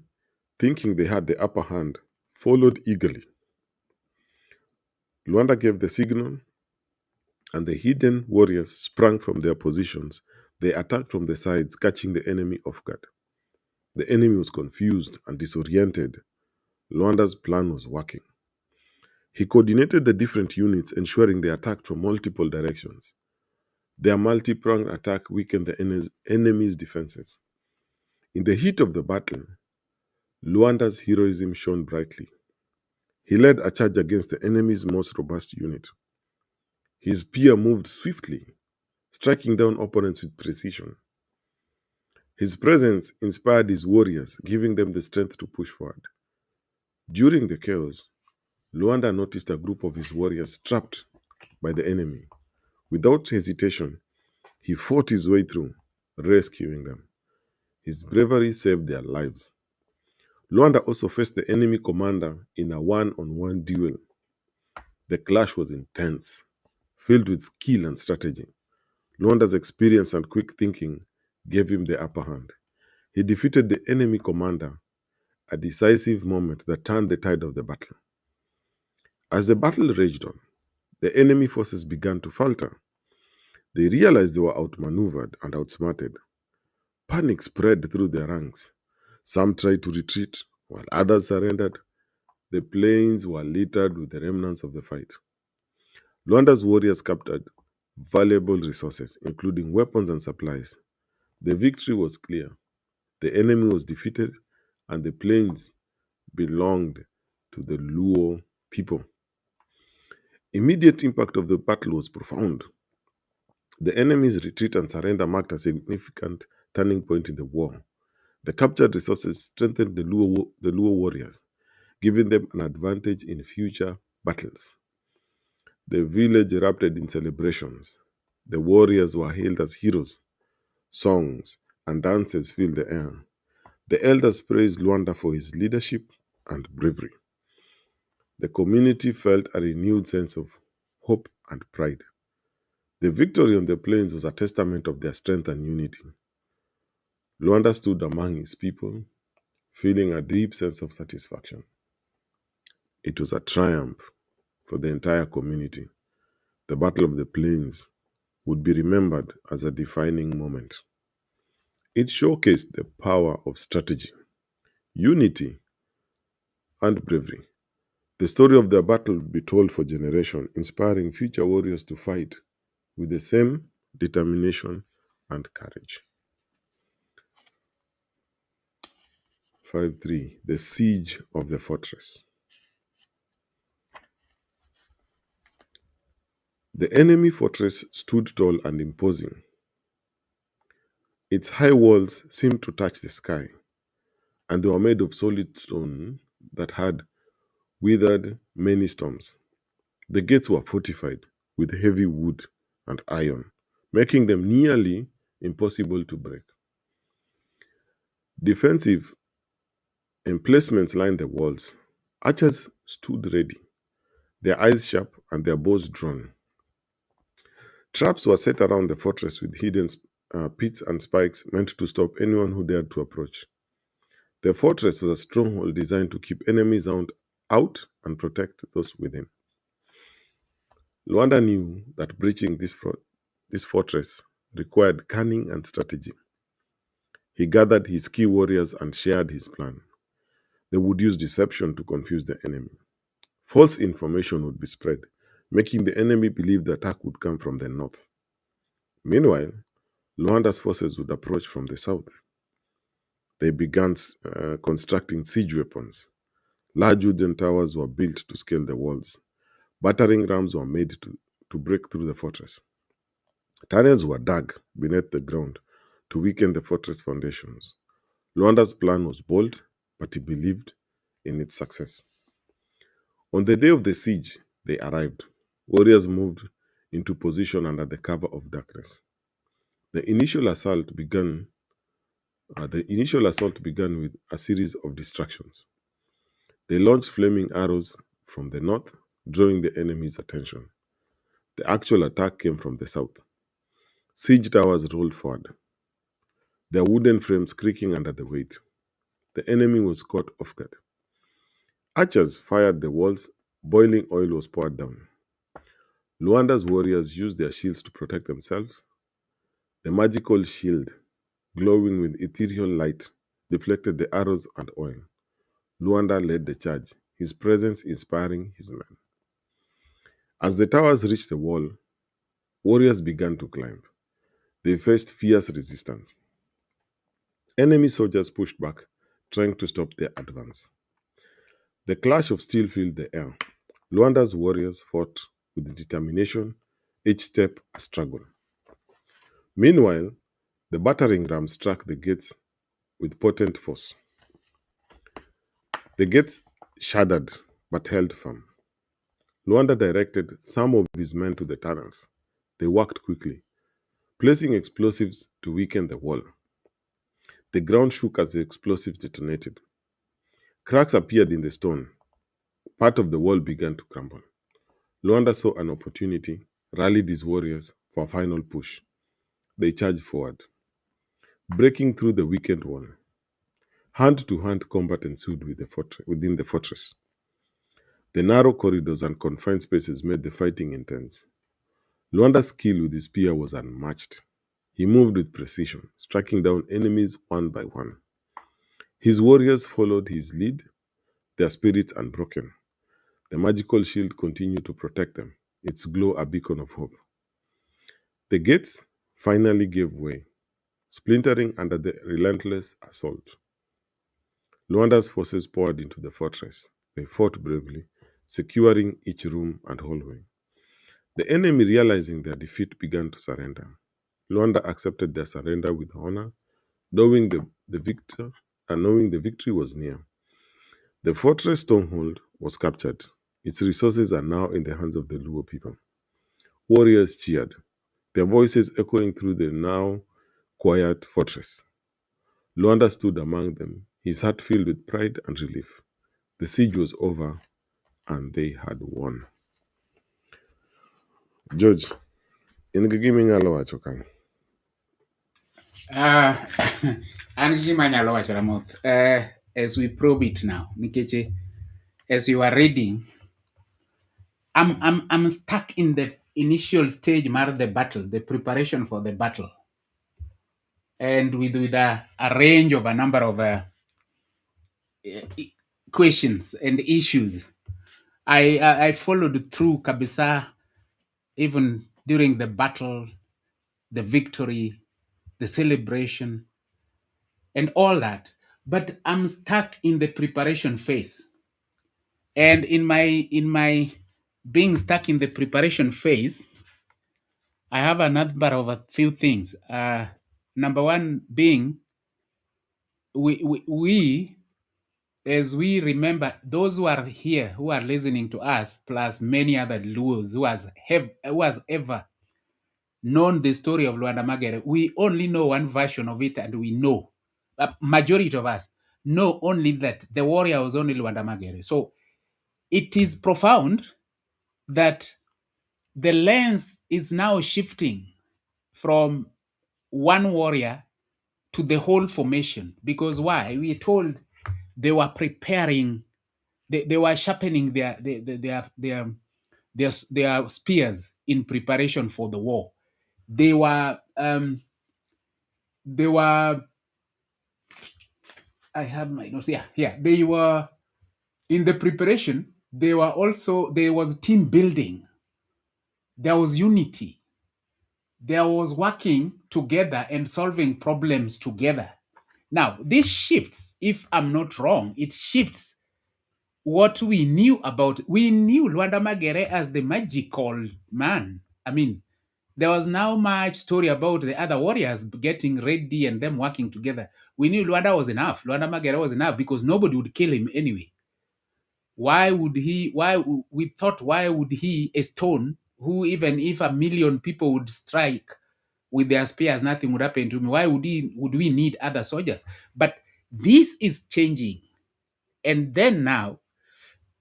thinking they had the upper hand, followed eagerly. Lwanda gave the signal, and the hidden warriors sprang from their positions. They attacked from the sides, catching the enemy off guard. The enemy was confused and disoriented. Lwanda's plan was working. He coordinated the different units, ensuring they attacked from multiple directions. Their multi-pronged attack weakened the enemy's defenses. In the heat of the battle, Lwanda's heroism shone brightly. He led a charge against the enemy's most robust unit. His spear moved swiftly, striking down opponents with precision. His presence inspired his warriors, giving them the strength to push forward. During the chaos, Lwanda noticed a group of his warriors trapped by the enemy. Without hesitation, he fought his way through, rescuing them. His bravery saved their lives. Lwanda also faced the enemy commander in a one-on-one duel. The clash was intense, filled with skill and strategy. Lwanda's experience and quick thinking gave him the upper hand. He defeated the enemy commander, a decisive moment that turned the tide of the battle. As the battle raged on, the enemy forces began to falter. They realized they were outmaneuvered and outsmarted. Panic spread through their ranks. Some tried to retreat, while others surrendered. The plains were littered with the remnants of the fight. Luanda's warriors captured valuable resources, including weapons and supplies. The victory was clear. The enemy was defeated, and the plains belonged to the Luo people. Immediate impact of the battle was profound. The enemy's retreat and surrender marked a significant turning point in the war. The captured resources strengthened the Luo warriors, giving them an advantage in future battles. The village erupted in celebrations. The warriors were hailed as heroes. Songs and dances filled the air. The elders praised Luanda for his leadership and bravery. The community felt a renewed sense of hope and pride. The victory on the plains was a testament of their strength and unity. Luanda stood among his people, feeling a deep sense of satisfaction. It was a triumph for the entire community. The Battle of the Plains would be remembered as a defining moment. It showcased the power of strategy, unity, and bravery. The story of the battle will be told for generations, inspiring future warriors to fight with the same determination and courage. 5.3 The Siege of the Fortress. The enemy fortress stood tall and imposing. Its high walls seemed to touch the sky, and they were made of solid stone that had weathered many storms. The gates were fortified with heavy wood and iron, making them nearly impossible to break. Defensive emplacements lined the walls. Archers stood ready, their eyes sharp and their bows drawn. Traps were set around the fortress with hidden pits and spikes meant to stop anyone who dared to approach. The fortress was a stronghold designed to keep enemies out and protect those within. Luanda knew that breaching this fortress required cunning and strategy. He gathered his key warriors and shared his plan. They would use deception to confuse the enemy. False information would be spread, making the enemy believe the attack would come from the north. Meanwhile, Luanda's forces would approach from the south. They began constructing siege weapons. Large wooden towers were built to scale the walls. Battering rams were made to break through the fortress. Tunnels were dug beneath the ground to weaken the fortress foundations. Luanda's plan was bold, but he believed in its success. On the day of the siege, they arrived. Warriors moved into position under the cover of darkness. The initial assault began with a series of distractions. They launched flaming arrows from the north, drawing the enemy's attention. The actual attack came from the south. Siege towers rolled forward, their wooden frames creaking under the weight. The enemy was caught off guard. Archers fired the walls, boiling oil was poured down. Luanda's warriors used their shields to protect themselves. The magical shield, glowing with ethereal light, deflected the arrows and oil. Lwanda led the charge, his presence inspiring his men. As the towers reached the wall, warriors began to climb. They faced fierce resistance. Enemy soldiers pushed back, trying to stop their advance. The clash of steel filled the air. Luanda's warriors fought with determination, each step a struggle. Meanwhile, the battering ram struck the gates with potent force. The gates shuddered but held firm. Lwanda directed some of his men to the tunnels. They worked quickly, placing explosives to weaken the wall. The ground shook as the explosives detonated. Cracks appeared in the stone. Part of the wall began to crumble. Lwanda saw an opportunity, rallied his warriors for a final push. They charged forward, breaking through the weakened wall. Hand-to-hand combat ensued within the fortress. The narrow corridors and confined spaces made the fighting intense. Lwanda's skill with his spear was unmatched. He moved with precision, striking down enemies one by one. His warriors followed his lead, their spirits unbroken. The magical shield continued to protect them. its glow a beacon of hope. The gates finally gave way, splintering under the relentless assault. Luanda's forces poured into the fortress. They fought bravely, securing each room and hallway. The enemy, realizing their defeat, began to surrender. Luanda accepted their surrender with honor, knowing knowing the victory was near. The fortress stronghold was captured. Its resources are now in the hands of the Luo people. Warriors cheered, their voices echoing through the now quiet fortress. Luanda stood among them, his heart filled with pride and relief. The siege was over, and they had won. George, in the gimi nyalo wacho kan. An gi gima anyalo wacho Ramoth, as we probe it now, nikech as you are reading, I'm stuck in the initial stage mar the battle, the preparation for the battle, and with a range of a number of questions and issues. I followed through kabisa, even during the battle, the victory, the celebration, and all that. But I'm stuck in the preparation phase. And in my being stuck in the preparation phase, I have a number of a few things. Number one being, we as we remember, those who are here, who are listening to us, plus many other Luos who has ever known the story of Lwanda Magere, we only know one version of it, and we know, majority of us know only that the warrior was only Lwanda Magere. So it is profound that the lens is now shifting from one warrior to the whole formation. Because why? We are told they were preparing, they were sharpening their spears in preparation for the war. They were I have my notes. Yeah. They were in the preparation. There was team building. There was unity. There was working together and solving problems together. Now, this shifts, if I'm not wrong, it shifts what we knew about. We knew Lwanda Magere as the magical man. I mean, there was now much story about the other warriors getting ready and them working together. We knew Lwanda was enough. Lwanda Magere was enough because nobody would kill him anyway. Why would he, a stone, who even if 1 million people would strike with their spears, nothing would happen to him? Why would we need other soldiers? But this is changing. And then now,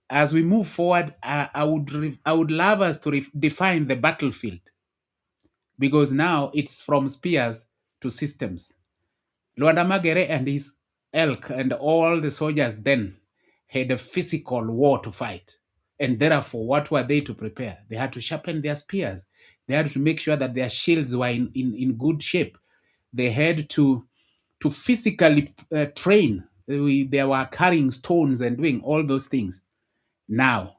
as we move forward, I would love us to define the battlefield, because now it's from spears to systems. Lwanda Magere and his elk and all the soldiers then had a physical war to fight. And therefore, what were they to prepare? They had to sharpen their spears. They had to make sure that their shields were in good shape. They had to physically train. They were carrying stones and doing all those things. Now,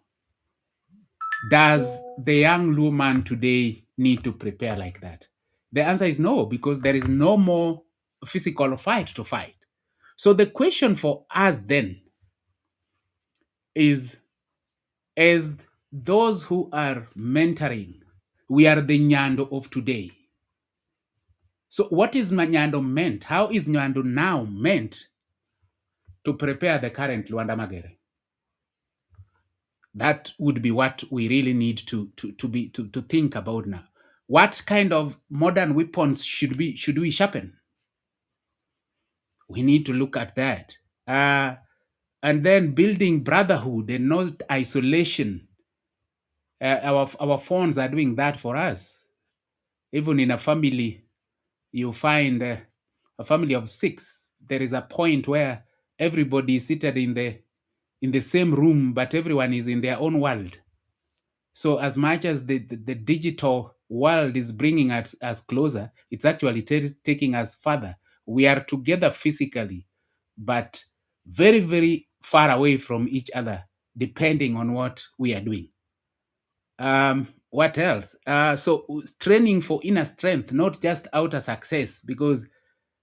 does the young Luo man today need to prepare like that? The answer is no, because there is no more physical fight to fight. So the question for us then is, as those who are mentoring, we are the Nyando of today. So what is Nyando meant? How is Nyando now meant to prepare the current Lwanda Magere? That would be what we really need to think about now. What kind of modern weapons should we sharpen? We need to look at that. And then building brotherhood and not isolation. Our phones are doing that for us. Even in a family, you find a family of 6. There is a point where everybody is seated in the same room, but everyone is in their own world. So as much as the digital world is bringing us closer, it's actually taking us further. We are together physically, but very, very far away from each other, depending on what we are doing. what else? So training for inner strength, not just outer success, because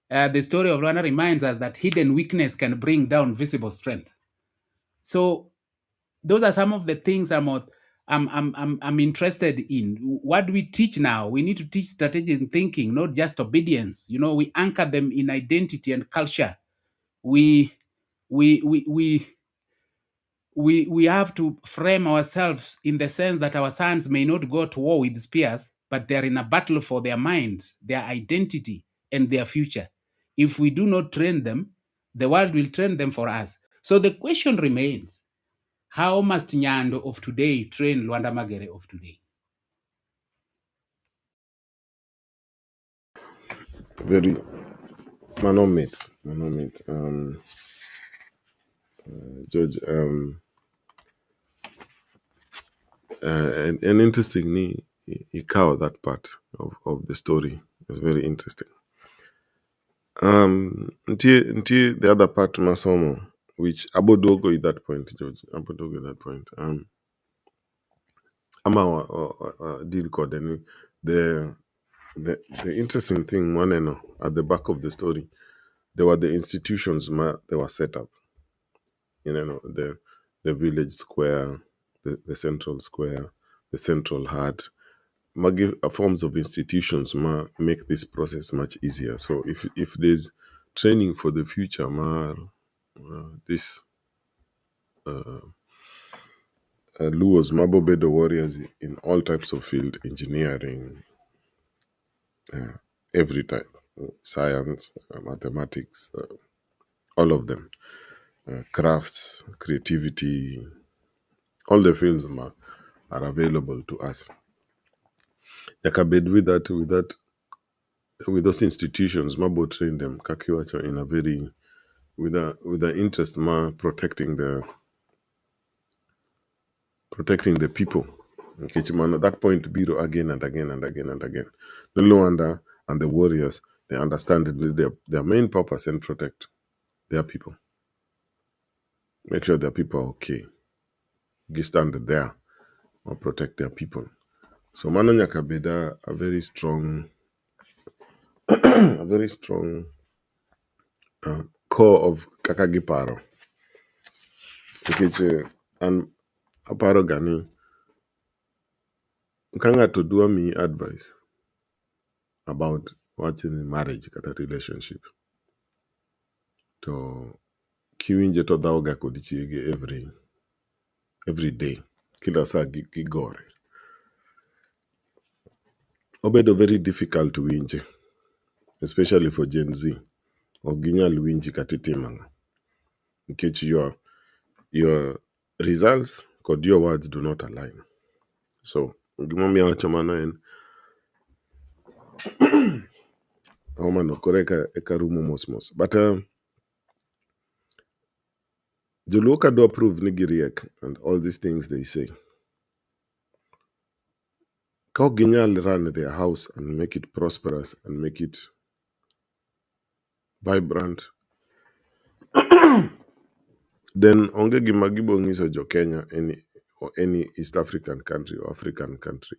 the story of Rwanda reminds us that hidden weakness can bring down visible strength. So those are some of the things I'm interested in. What do we teach now? We need to teach strategic thinking, not just obedience. You know, we anchor them in identity and culture. We we we we we have to frame ourselves in the sense that our sons may not go to war with spears, but they're in a battle for their minds, their identity, and their future. If we do not train them, the world will train them for us. So the question remains, how must Nyando of today train Lwanda Magere of today? Very manomit. George, an interesting he cover that part of the story. It's very interesting. Until the other part masomo, which Abodogo at that point, George. Abodogo at that point. Ama deal code the interesting thing, one and at the back of the story, there were the institutions they were set up. You know, the village square, the central square, the central heart. Give forms of institutions make this process much easier. So if there's training for the future, this lures Mabobedo warriors in all types of field, engineering, every type, science, mathematics, all of them, crafts, creativity, all the fields are available to us. Yakabed with those institutions, Mabo train them Kakiwacha in a very with an interest protecting the people. Kichimano at that point Biro again and again and again and again. The Luanda and the warriors, they understand that their main purpose and protect their people. Make sure their people are okay. Stand there or protect their people. So Mano Nyakabeda a very strong core of Kakagiparo. And Aparo Gani Kanga to do me advice about what's in marriage, a relationship. To kiwinje to daoga kodichiege every day. Kila saa gigore. Obedo very difficult to winje, especially for Gen Z. Oginyal winji katitimanga. Nkech your results kod your words do not align. So gimomi awachomano en omano koreka ekarumo mos. But Joluoka do approve nigiriek and all these things they say. How Ginyal run their house and make it prosperous and make it vibrant, then onge gimagibo ngiso jo Kenya any East African country or African country.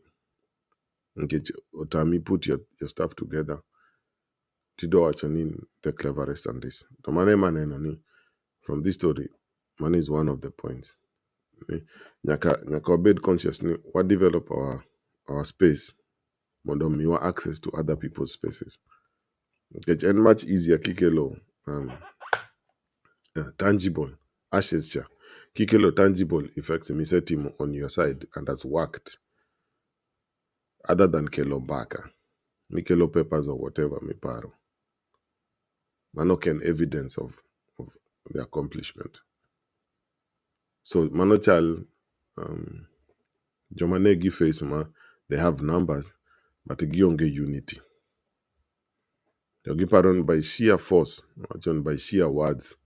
Okay, Otami put your stuff together. Tido wachonin the cleverest and this. To maneno ni from this story, money is one of the points. Nyaka obed conscious ni what develop our space. Mondo miwa access to other people's spaces. Okay, and much easier kikelo tangible ashes cha. Kikelo tangible effects misetimo on your side and has worked other than kelo baka. Mikelo papers or whatever miparo. Mano can evidence of the accomplishment. So Manochal Jomanegi face they have numbers, but gionge unity. Yogiparon by sheer force, by sheer words.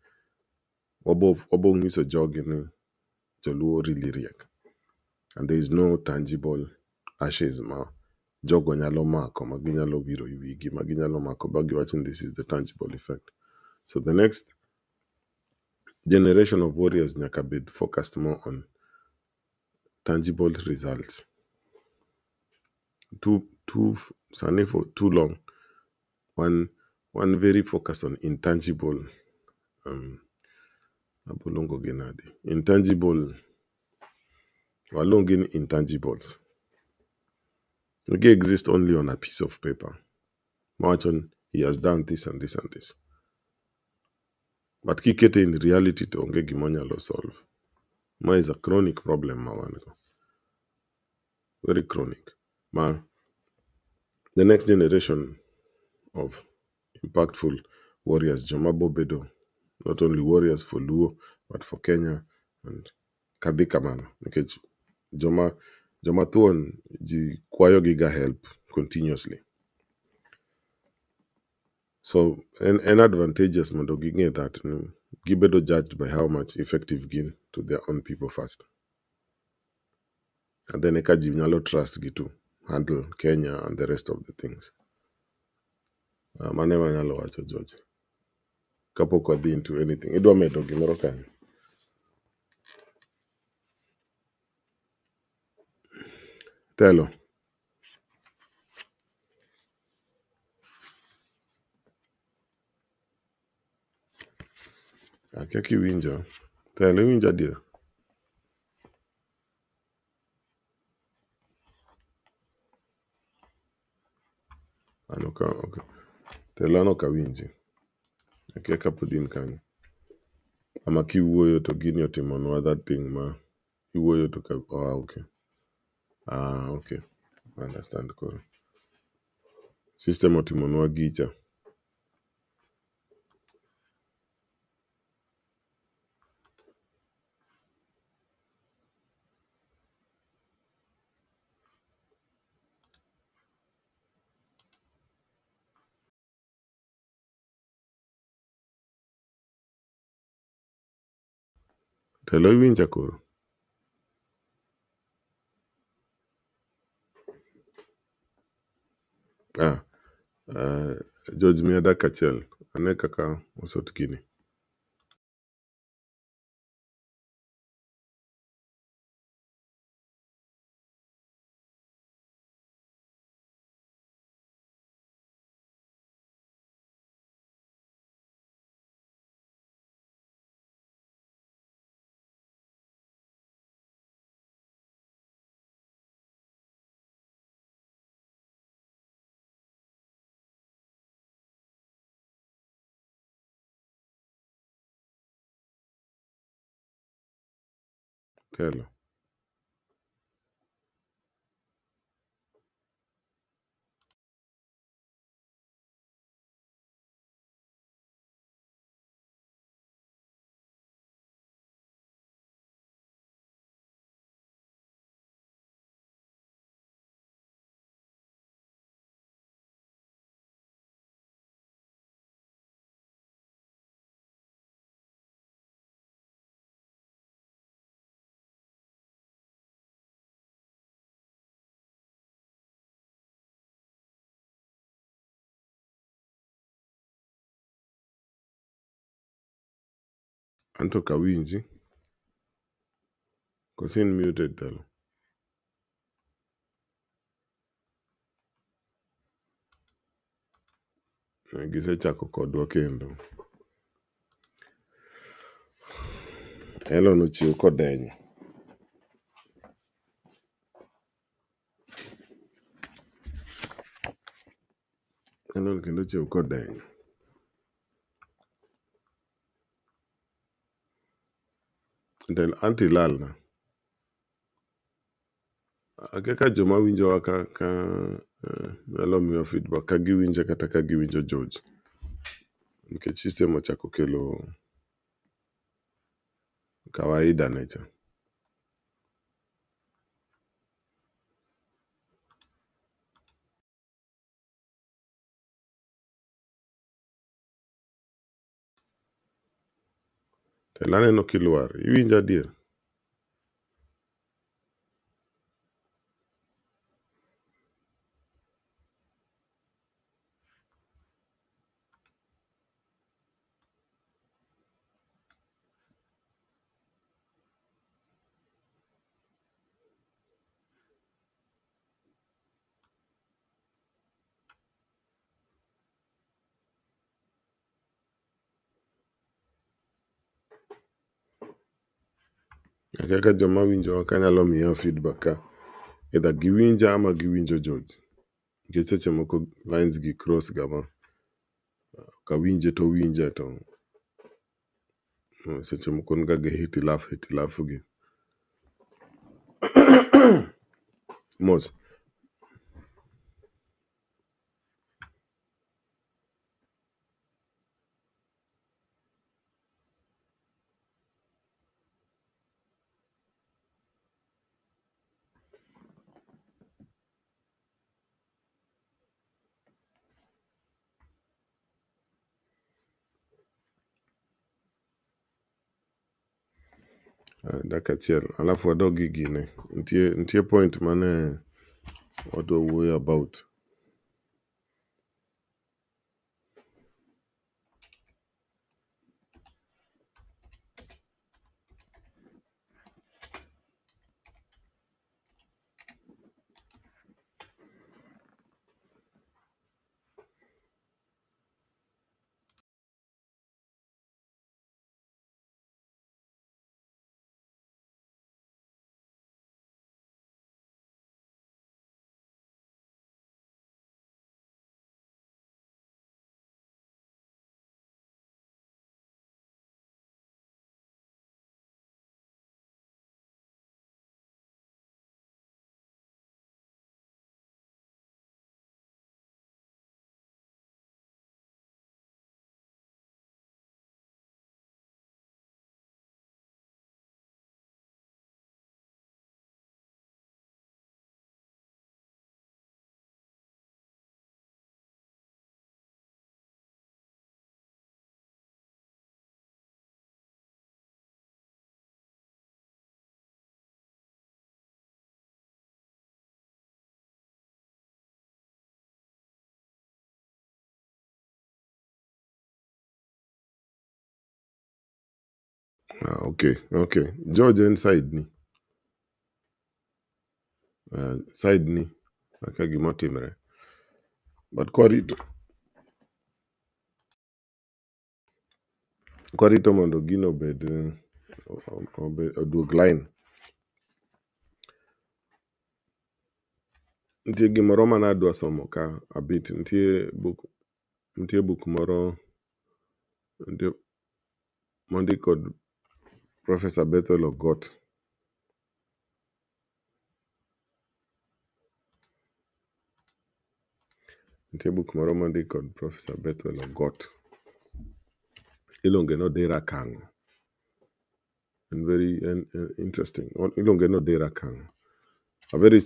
Obo ngiso jogini Joluo really react. And there is no tangible ashes jogo nyalo mako maginyalo biro iwigi maginyalo mako bagi watching this is the tangible effect. So the next generation of warriors nyaka be focused more on tangible results. sani for too long. One very focused on intangible abulongo genadi. Intangible walongin intangibles. They exist only on a piece of paper. Marchon, he has done this and this and this. But kikete in reality to onge gimonya lo solve. Ma is a chronic problem mawango. Very chronic. Ma the next generation of impactful warriors, Jomabo Bedo, not only warriors for Luo, but for Kenya and Kadikaman. Okay, Joma Thuon, the Kwayo Giga help continuously. So, an advantageous mondo ginge that Gibedo judged by how much effective gin to their own people first. And then Eka Jimnalo trust gitu handle Kenya and the rest of the things. Mane manyalo wacho George. Kapok wadhi into anything. Idwa medo gimoro kanyo. Telo. Akia kiwinjo. Telo iwinjo adier. Anoka, okay. Telo ano kawinji. Akia kapod in kanyo. Ama kiwuoyo to gini otimonwa that thing ma iwuoyo to ka, okay. Okay. I understand koro. System otimonwa gicha. Telo iwinja koro. George miya dak achiel. Ane kaka osot gini. Telo. Anto kawinji. Kosin muted telo. Gisechako kodwa kendo. Elo nochiw kodenyo. Elo kendo chiw kodenyo. Telo anti lalna. Akia ka joma winjowa ka nyalo miyo feedback ka giwinjo kata ka giwinjo George. Nikech system ochako kelo kawaida necha. Telo aneno kilwar. Iwinjo adier. kaka joma winjo kanyalo miya feedback ka either giwinja ama giwinjo George, nikech seche moko lines gi cross gama kawinje to winje to seche moko nga ge hitilafu gi mos. Dak achiel alafu wadog gi gine, nitie point mane wadwa wuoyo about. Okay, George en side ni kaka gima timre, but kwarito mondo gino oduog line. Nitie gimoro mane adwa somo ka abit, nitie book moro mondik kod Professor Bethel Ogot. Nitie book moro mondik kod Professor Bethel Ogot, iluonge no Dera Kang'o, and very interesting. Iluonge no Dera Kang'o, a very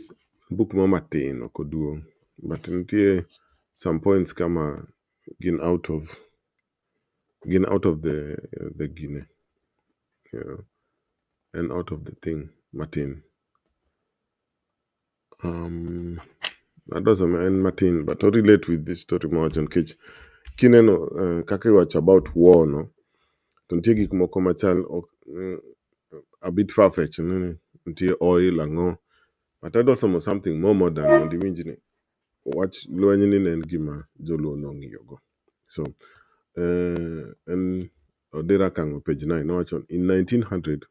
book mo matin, ok oduong, but nitie some points kama gin out of the Guinea, you know, and out of the thing Martin. That doesn't mean Martin, but to relate with this story more John Cage. Kineno kaka iwacho about war no, to nitie gik moko machal a bit far-fetched, nitie oil ang'o, but adwa somo something more modern mondo iwinj ni wach lweny ni ne en gima joluo nong'iyogo. So en Odera Kang'o page 9 nowacho in 1900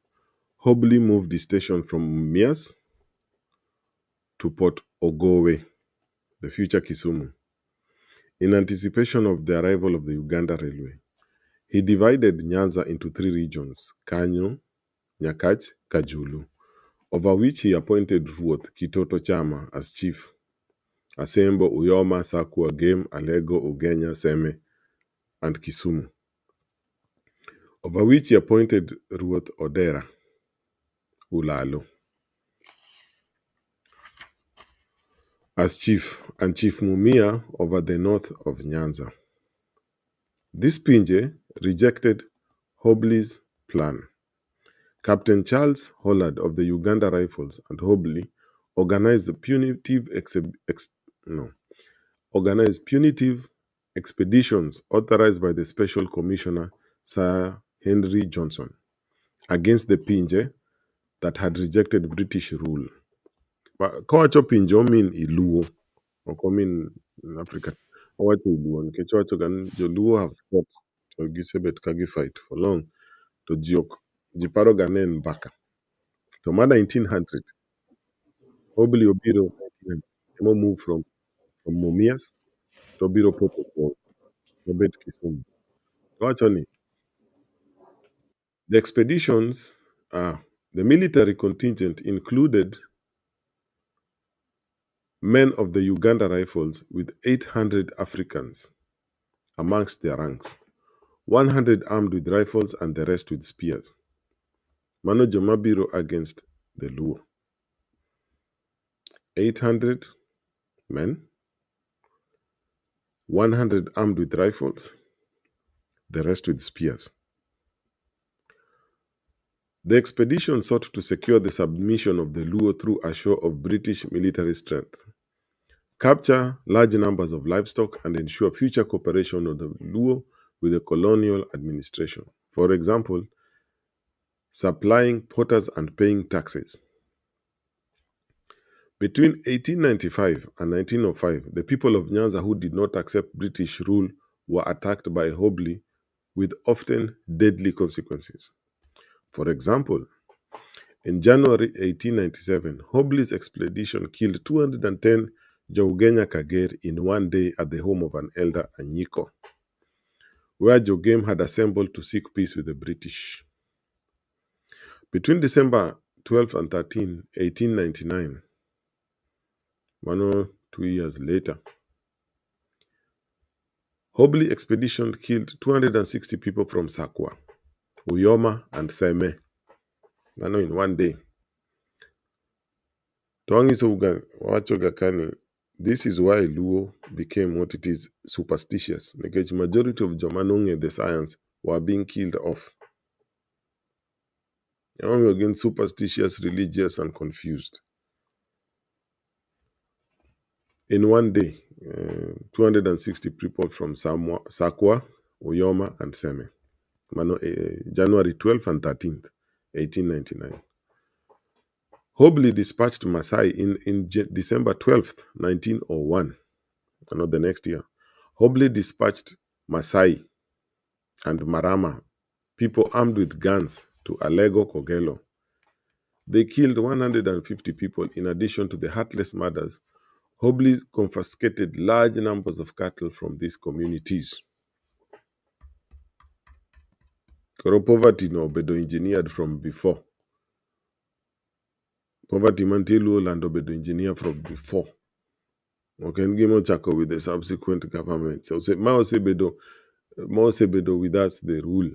Hobley moved the station from Mias to Port Ogowe, the future Kisumu, in anticipation of the arrival of the Uganda Railway. He divided Nyanza into 3 regions, Kanyo, Nyakach, Kajulu, over which he appointed Ruoth Kitoto Chama as chief, Asembo, Uyoma, Sakwa, Game, Alego, Ugenya, Seme, and Kisumu, over which he appointed Ruoth Odera, Ulalo, as chief, and Chief Mumia over the north of Nyanza. This Pinje rejected Hobley's plan. Captain Charles Hollard of the Uganda Rifles and Hobley organized punitive expeditions authorized by the Special Commissioner Sir Henry Johnson against the Pinje that had rejected British rule. Kawacho Pinje mean Iluo, ok mean in Africa. Owacho Iluo nikech owacho ga ni Joluo have fought to gisebet ka gi fight for long to ji paro ga ne en Mbaka. Toma 1900, Obili Obiro 1900. Emo move from Mumias to Obiro Popo for Obet Kisumu. So actually, the expeditions, the military contingent included men of the Uganda Rifles with 800 Africans amongst their ranks, 100 armed with rifles and the rest with spears. Mano Jomabiro against the Luo. 800 men, 100 armed with rifles, the rest with spears. The expedition sought to secure the submission of the Luo through a show of British military strength, capture large numbers of livestock, and ensure future cooperation of the Luo with the colonial administration. For example, supplying potters and paying taxes. Between 1895 and 1905, the people of Nyanza who did not accept British rule were attacked by Hobley with often deadly consequences. For example, in January 1897, Hobley's expedition killed 210 Jougenya Kagere in one day at the home of an elder Anyiko, where Jogem had assembled to seek peace with the British. Between December 12 and 13, 1899, 2 years later, Hobley expedition killed 260 people from Sakwa, Uyoma, and Seme, in one day. This is why Luo became what it is, superstitious. The majority of Jomanong the science were being killed off. Again, superstitious, religious, and confused. In one day, 260 people from Sakwa, Uyoma, and Seme. January 12th and 13th, 1899. Hobley dispatched Masai in December 12th, 1901. The next year. Hobley dispatched Masai and Marama, people armed with guns, to Alego Kogelo. They killed 150 people in addition to the heartless murders. Hobley confiscated large numbers of cattle from these communities. Poverty no bedo engineered from before. Poverty mantilu land obedo engineered from before. Okay, Ngimo Chako with the subsequent government. So Mao Sebedo with us the rule.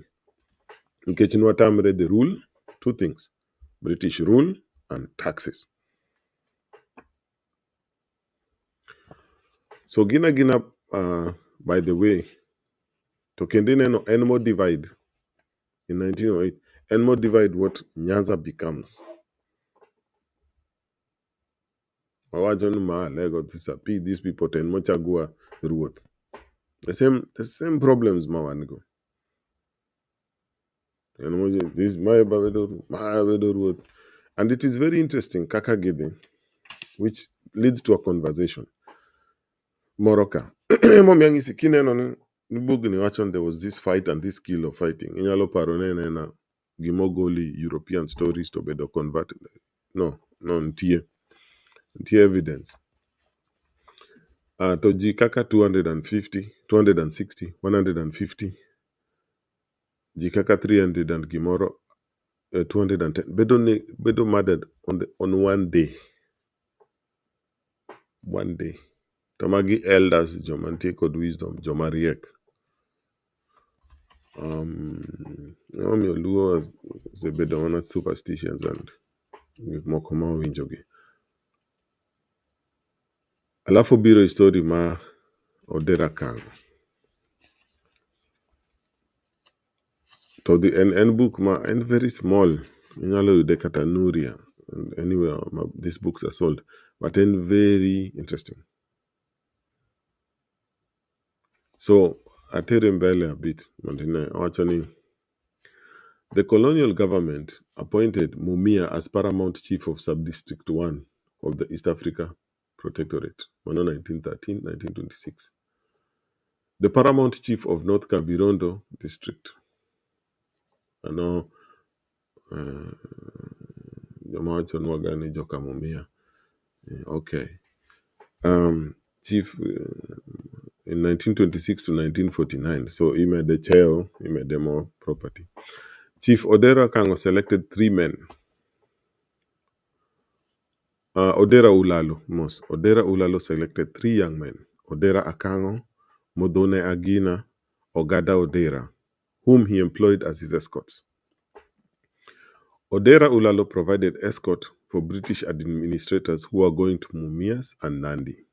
In Kechinwatamre the rule, two things: British rule and taxes. So Gina, by the way, to Kendine no Enmo divide in 1908. Enmo divide what Nyanza becomes. These people ten mochagua road. The same problems mawanigo. This my road. And it is very interesting, Kakagede, which leads to a conversation. Moroka. There was this fight and this skill of fighting. Inyalo parone na Gimogoli European stories to be converted. No, ntie evidence. Toji kaka 250, 260, 150. Jikaka 300 and Gimoro 210. Bedo murdered on one day. One day. Tamagi elders, Jomante called wisdom, Jomariek. Naomi Oluo was the Bedouin superstitions and Mokoma Winjogi. Alafu biro story ma Odera Kang. To the N book ma and very small. Inalo de Katanuria. And anyway, these books are sold. But then very interesting. So I tell them a bit. The colonial government appointed Mumia as paramount chief of Subdistrict 1 of the East Africa Protectorate, 1913-1926. The paramount chief of North Kavirondo district. joma wacho nwaga ni joka Mumia. Okay. Chief in 1926 to 1949. So imede cheo, imede more property. Chief Odera Kango selected 3 men. Odera Ulalo, most. Odera Ulalo selected 3 young men. Odera Akango, Modone Agina, Ogada Odera, whom he employed as his escorts. Odera Ulalo provided escort for British administrators who were going to Mumias and Nandi.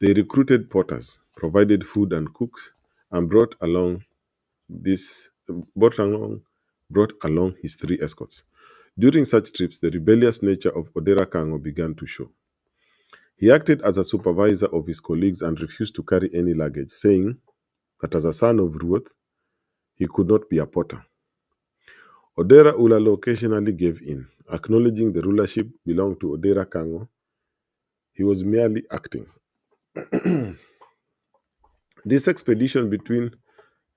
They recruited porters, provided food and cooks, and brought along his 3 escorts. During such trips, the rebellious nature of Odera Kango began to show. He acted as a supervisor of his colleagues and refused to carry any luggage, saying that as a son of Ruoth, he could not be a porter. Odera Ulalo occasionally gave in, acknowledging the rulership belonged to Odera Kango. He was merely acting. This expedition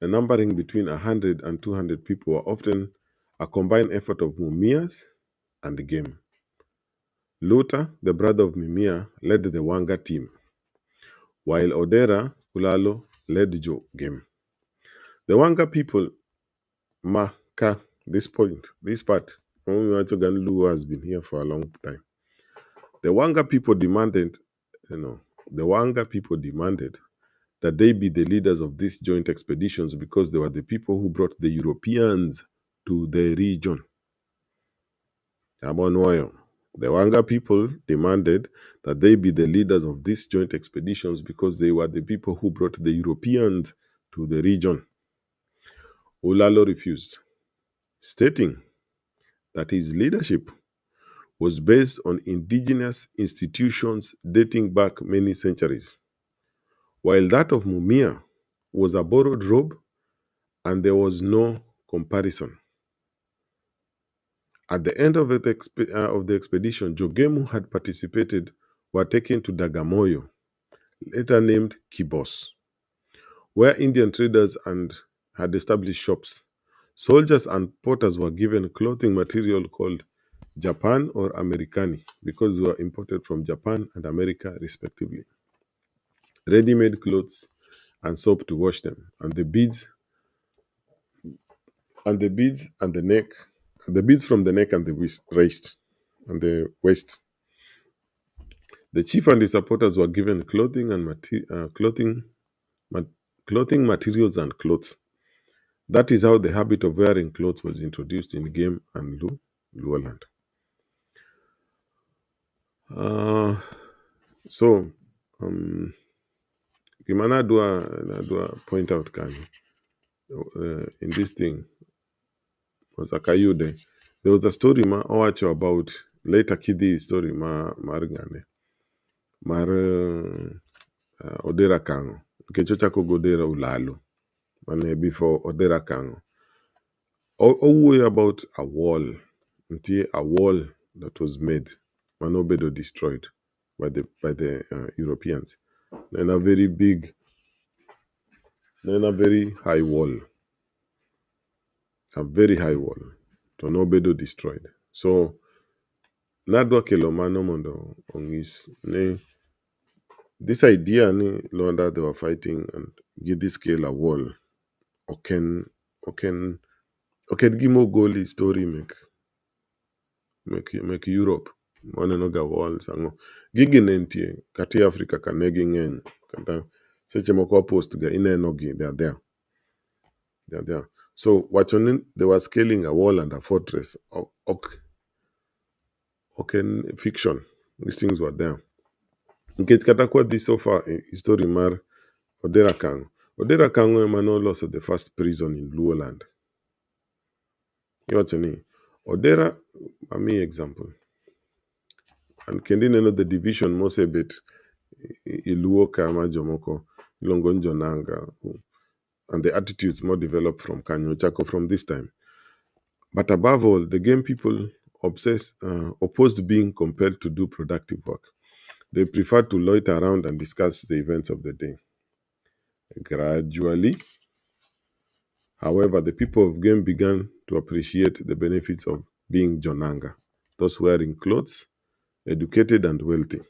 numbering between 100 and 200 people were often a combined effort of Mumias and the game. Luther, the brother of Mimia, led the Wanga team, while Odera Ulalo led the game. The Wanga people, this part, Luo has been here for a long time. The Wanga people demanded that they be the leaders of these joint expeditions because they were the people who brought the Europeans to the region. The Wanga people demanded that they be the leaders of these joint expeditions because they were the people who brought the Europeans to the region. Ulalo refused, stating that his leadership was based on indigenous institutions dating back many centuries, while that of Mumia was a borrowed robe and there was no comparison. At the end of the expedition, Jogemu who had participated were taken to Dagamoyo, later named Kibos, where Indian traders had established shops. Soldiers and porters were given clothing material called Japan or Americani because they were imported from Japan and America respectively. Ready-made clothes and soap to wash them, and the beads from the neck and the waist. The chief and his supporters were given clothing materials and clothes. That is how the habit of wearing clothes was introduced in Game and Luoland. Gimana dua point out in this thing was Akayude. There was a story about later Kidi story margane Odera Kango. Kechochako Godera Ulalo. Mane before Odera Kango. Always about a wall that was made, Manobedo destroyed by the Europeans. Then a very high wall, Tonobedo destroyed. So Nadwa Kelomano Mondo on this idea ni Lwanda they were fighting and give this scale a wall. Oken Gimo Goli story make Europe wanenoga walls ango gigi nentie kati Africa kanegi ngeny kata seche moko post ga inenogi they are there. So they were scaling a wall and a fortress. Fiction. These things were there. Nkech kata kwa this so far history mar Odera Kango. Odera Kango emano lost the first prison in Luoland. Odera, me example. And kendine no the division Mosebet Iluo Kama Jomoko Ilongonjo Nanga and the attitudes more developed from Kanyo Chako from this time. But above all, the game people opposed being compelled to do productive work. They preferred to loiter around and discuss the events of the day. Gradually, however, the people of game began to appreciate the benefits of being Jonanga. those wearing clothes, educated and wealthy.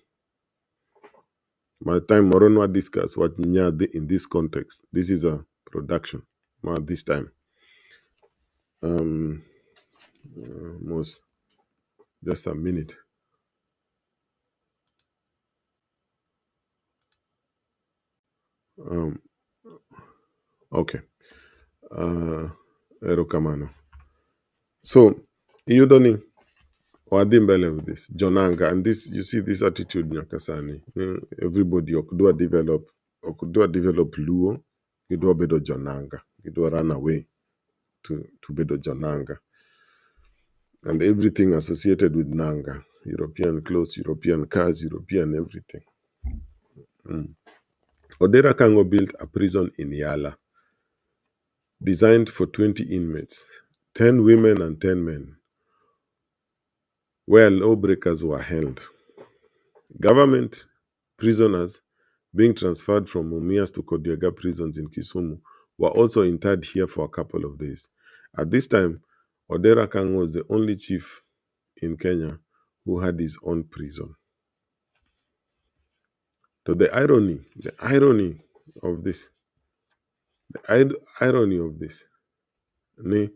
My time Moronwa discuss what in this context. This is a production. This time. Most just a minute. Okay. Erokamano. So you don't know Wadimbele with this, Jonanga, and this you see this attitude Nyakasani. Everybody could do a develop Luo, you do a bedo Jonanga, you do a run away to bedo Jonanga. And everything associated with Nanga, European clothes, European cars, European everything. Odera Kango built a prison in Yala, designed for 20 inmates, 10 women and 10 men, where lawbreakers were held. Government prisoners being transferred from Mumias to Kodiaga prisons in Kisumu were also interred here for a couple of days. At this time, Odera Kango was the only chief in Kenya who had his own prison. So the irony of this, ne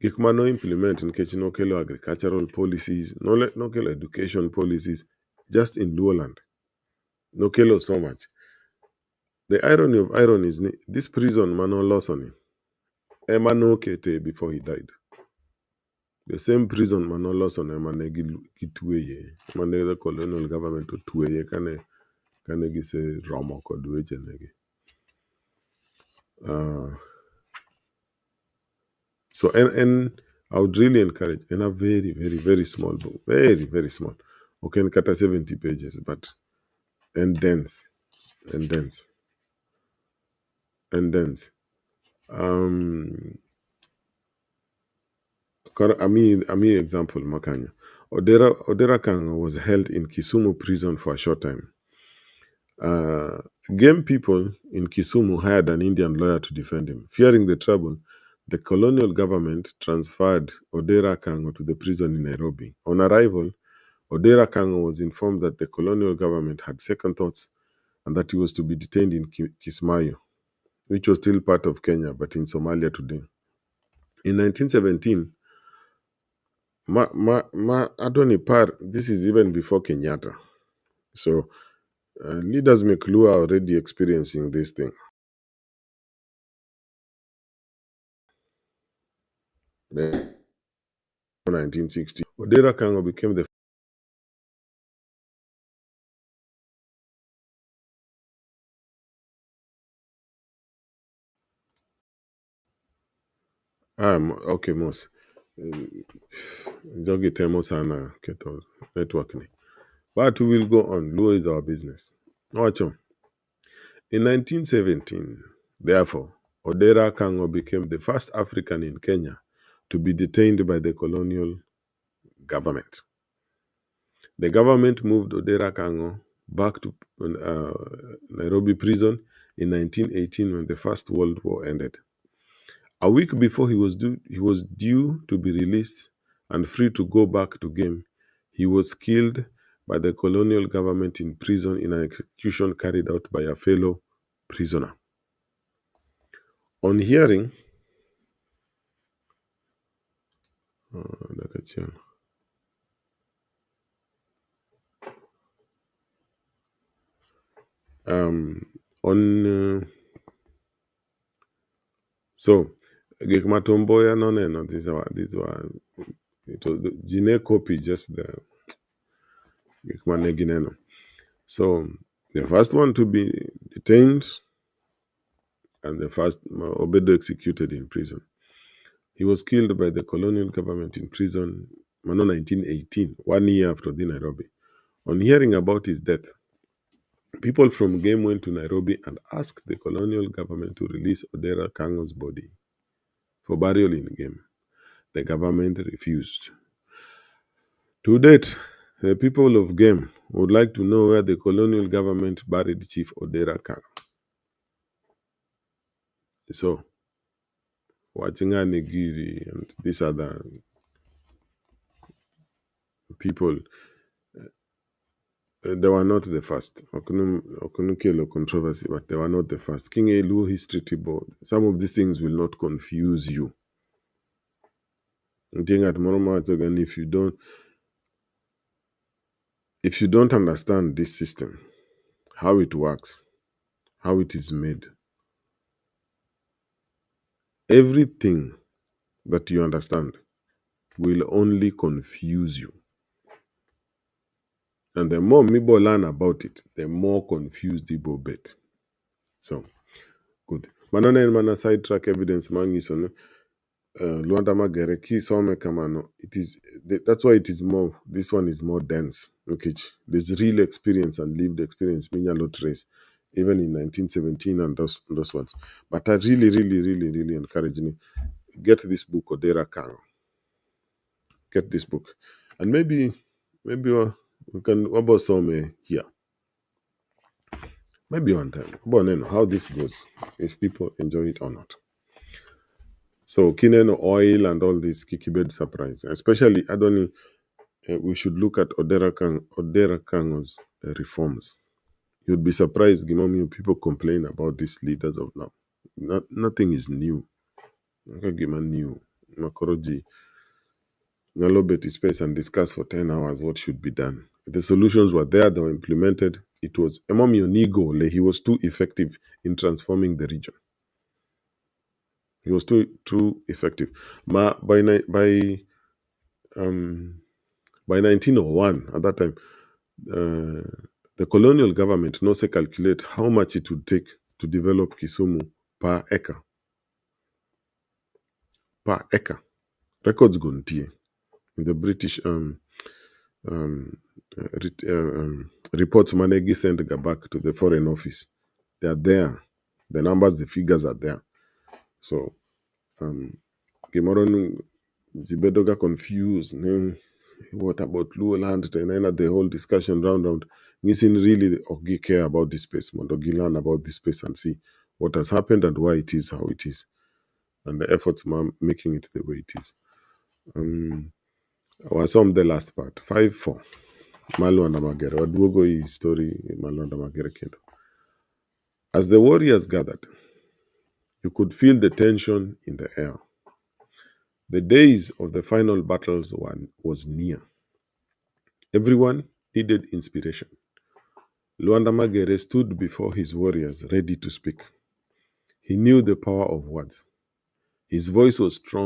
Gikmano implement in no kelo agricultural policies, no kelo education policies, just in Luoland. No kelo so much. The irony of ironies, this prison Mano lost on him. Emano Kete before he died. The same prison Mano lost on him and Gitweye. Mane the colonial government to Tweye kane gise Romo Kodweche negi. So and I would really encourage in a very, very, very small book. Very, very small. Okay, kata 70 pages, but and dense. And dense. And dense. Ami example Makanya. Odera Kang was held in Kisumu prison for a short time. Game people in Kisumu hired an Indian lawyer to defend him. Fearing the trouble, the colonial government transferred Odera Kango to the prison in Nairobi. On arrival, Odera Kango was informed that the colonial government had second thoughts and that he was to be detained in Kismayo, which was still part of Kenya, but in Somalia today. In 1917, Adoni Par, this is even before Kenyatta. So leaders make Lua already experiencing this thing. 1960, Odera Kango became the okay, Mos. Jogi temo sana keto network ni. But we will go on. Luo is our business. Wacho. In 1917, therefore, Odera Kango became the first African in Kenya to be detained by the colonial government. The government moved Odera Kango back to Nairobi prison in 1918 when the First World War ended. A week before he was due to be released and free to go back to game, he was killed by the colonial government in prison in an execution carried out by a fellow prisoner. On hearing, so Gik Matomboya no, these were it was the Gine copy, just the Gik Manegineno. So the first one to be detained and the first Obedo executed in prison. He was killed by the colonial government in prison, 1918, 1 year after the Nairobi. On hearing about his death, people from Game went to Nairobi and asked the colonial government to release Odera Kango's body for burial in Game. The government refused. To date, the people of Game would like to know where the colonial government buried Chief Odera Kango. So, Watinga Negiri and these other people, they were not the first. Okunukelo controversy, but they were not the first. King Elu history board. Some of these things will not confuse you. Thing at Moroma again, if you don't understand this system, how it works, how it is made, everything that you understand will only confuse you. And the more Mibo learn about it, the more confused Igbo bet. So, good. Manana and mana sidetrack evidence mangisono. Lwanda Magere ki some kamano. That's why it is more. This one is more dense. Okay, there's real experience and lived experience. Minya lo trace, even in 1917 and those ones. But I really, really, really, really encourage you. Get this book, Odera Kang. Get this book, and maybe we can. What about some here? Maybe one time. But I know how this goes. If people enjoy it or not. So Kineno oil and all this Kikibed surprise, especially Adoni, we should look at Odera Kango's reforms. You'd be surprised, Gimomi, people complain about these leaders of now. Nothing is new. Gima new. Makoroji, Nalobeti space and discuss for 10 hours what should be done. The solutions were there, they were implemented. It was Emomi Onigo, he was too effective in transforming the region. He was too effective. By 1901, at that time, the colonial government no say calculate how much it would take to develop Kisumu per acre. Per acre. Records gontie in the British reports Manegi sent back to the Foreign Office. They are there. The numbers, the figures are there. So, Gimoron Zibedoga confused. What about Luo land? The whole discussion round. Missing really Ogi care about this space. Mondogi learn about this space and see what has happened and why it is how it is. And the efforts making it the way it is. Was some the last part. 5-4. Lwanda Magere. Waduogo hii story Lwanda Magere kendo. As the warriors gathered, you could feel the tension in the air. The days of the final battles was near. Everyone needed inspiration. Lwanda Magere stood before his warriors ready to speak. He knew the power of words. His voice was strong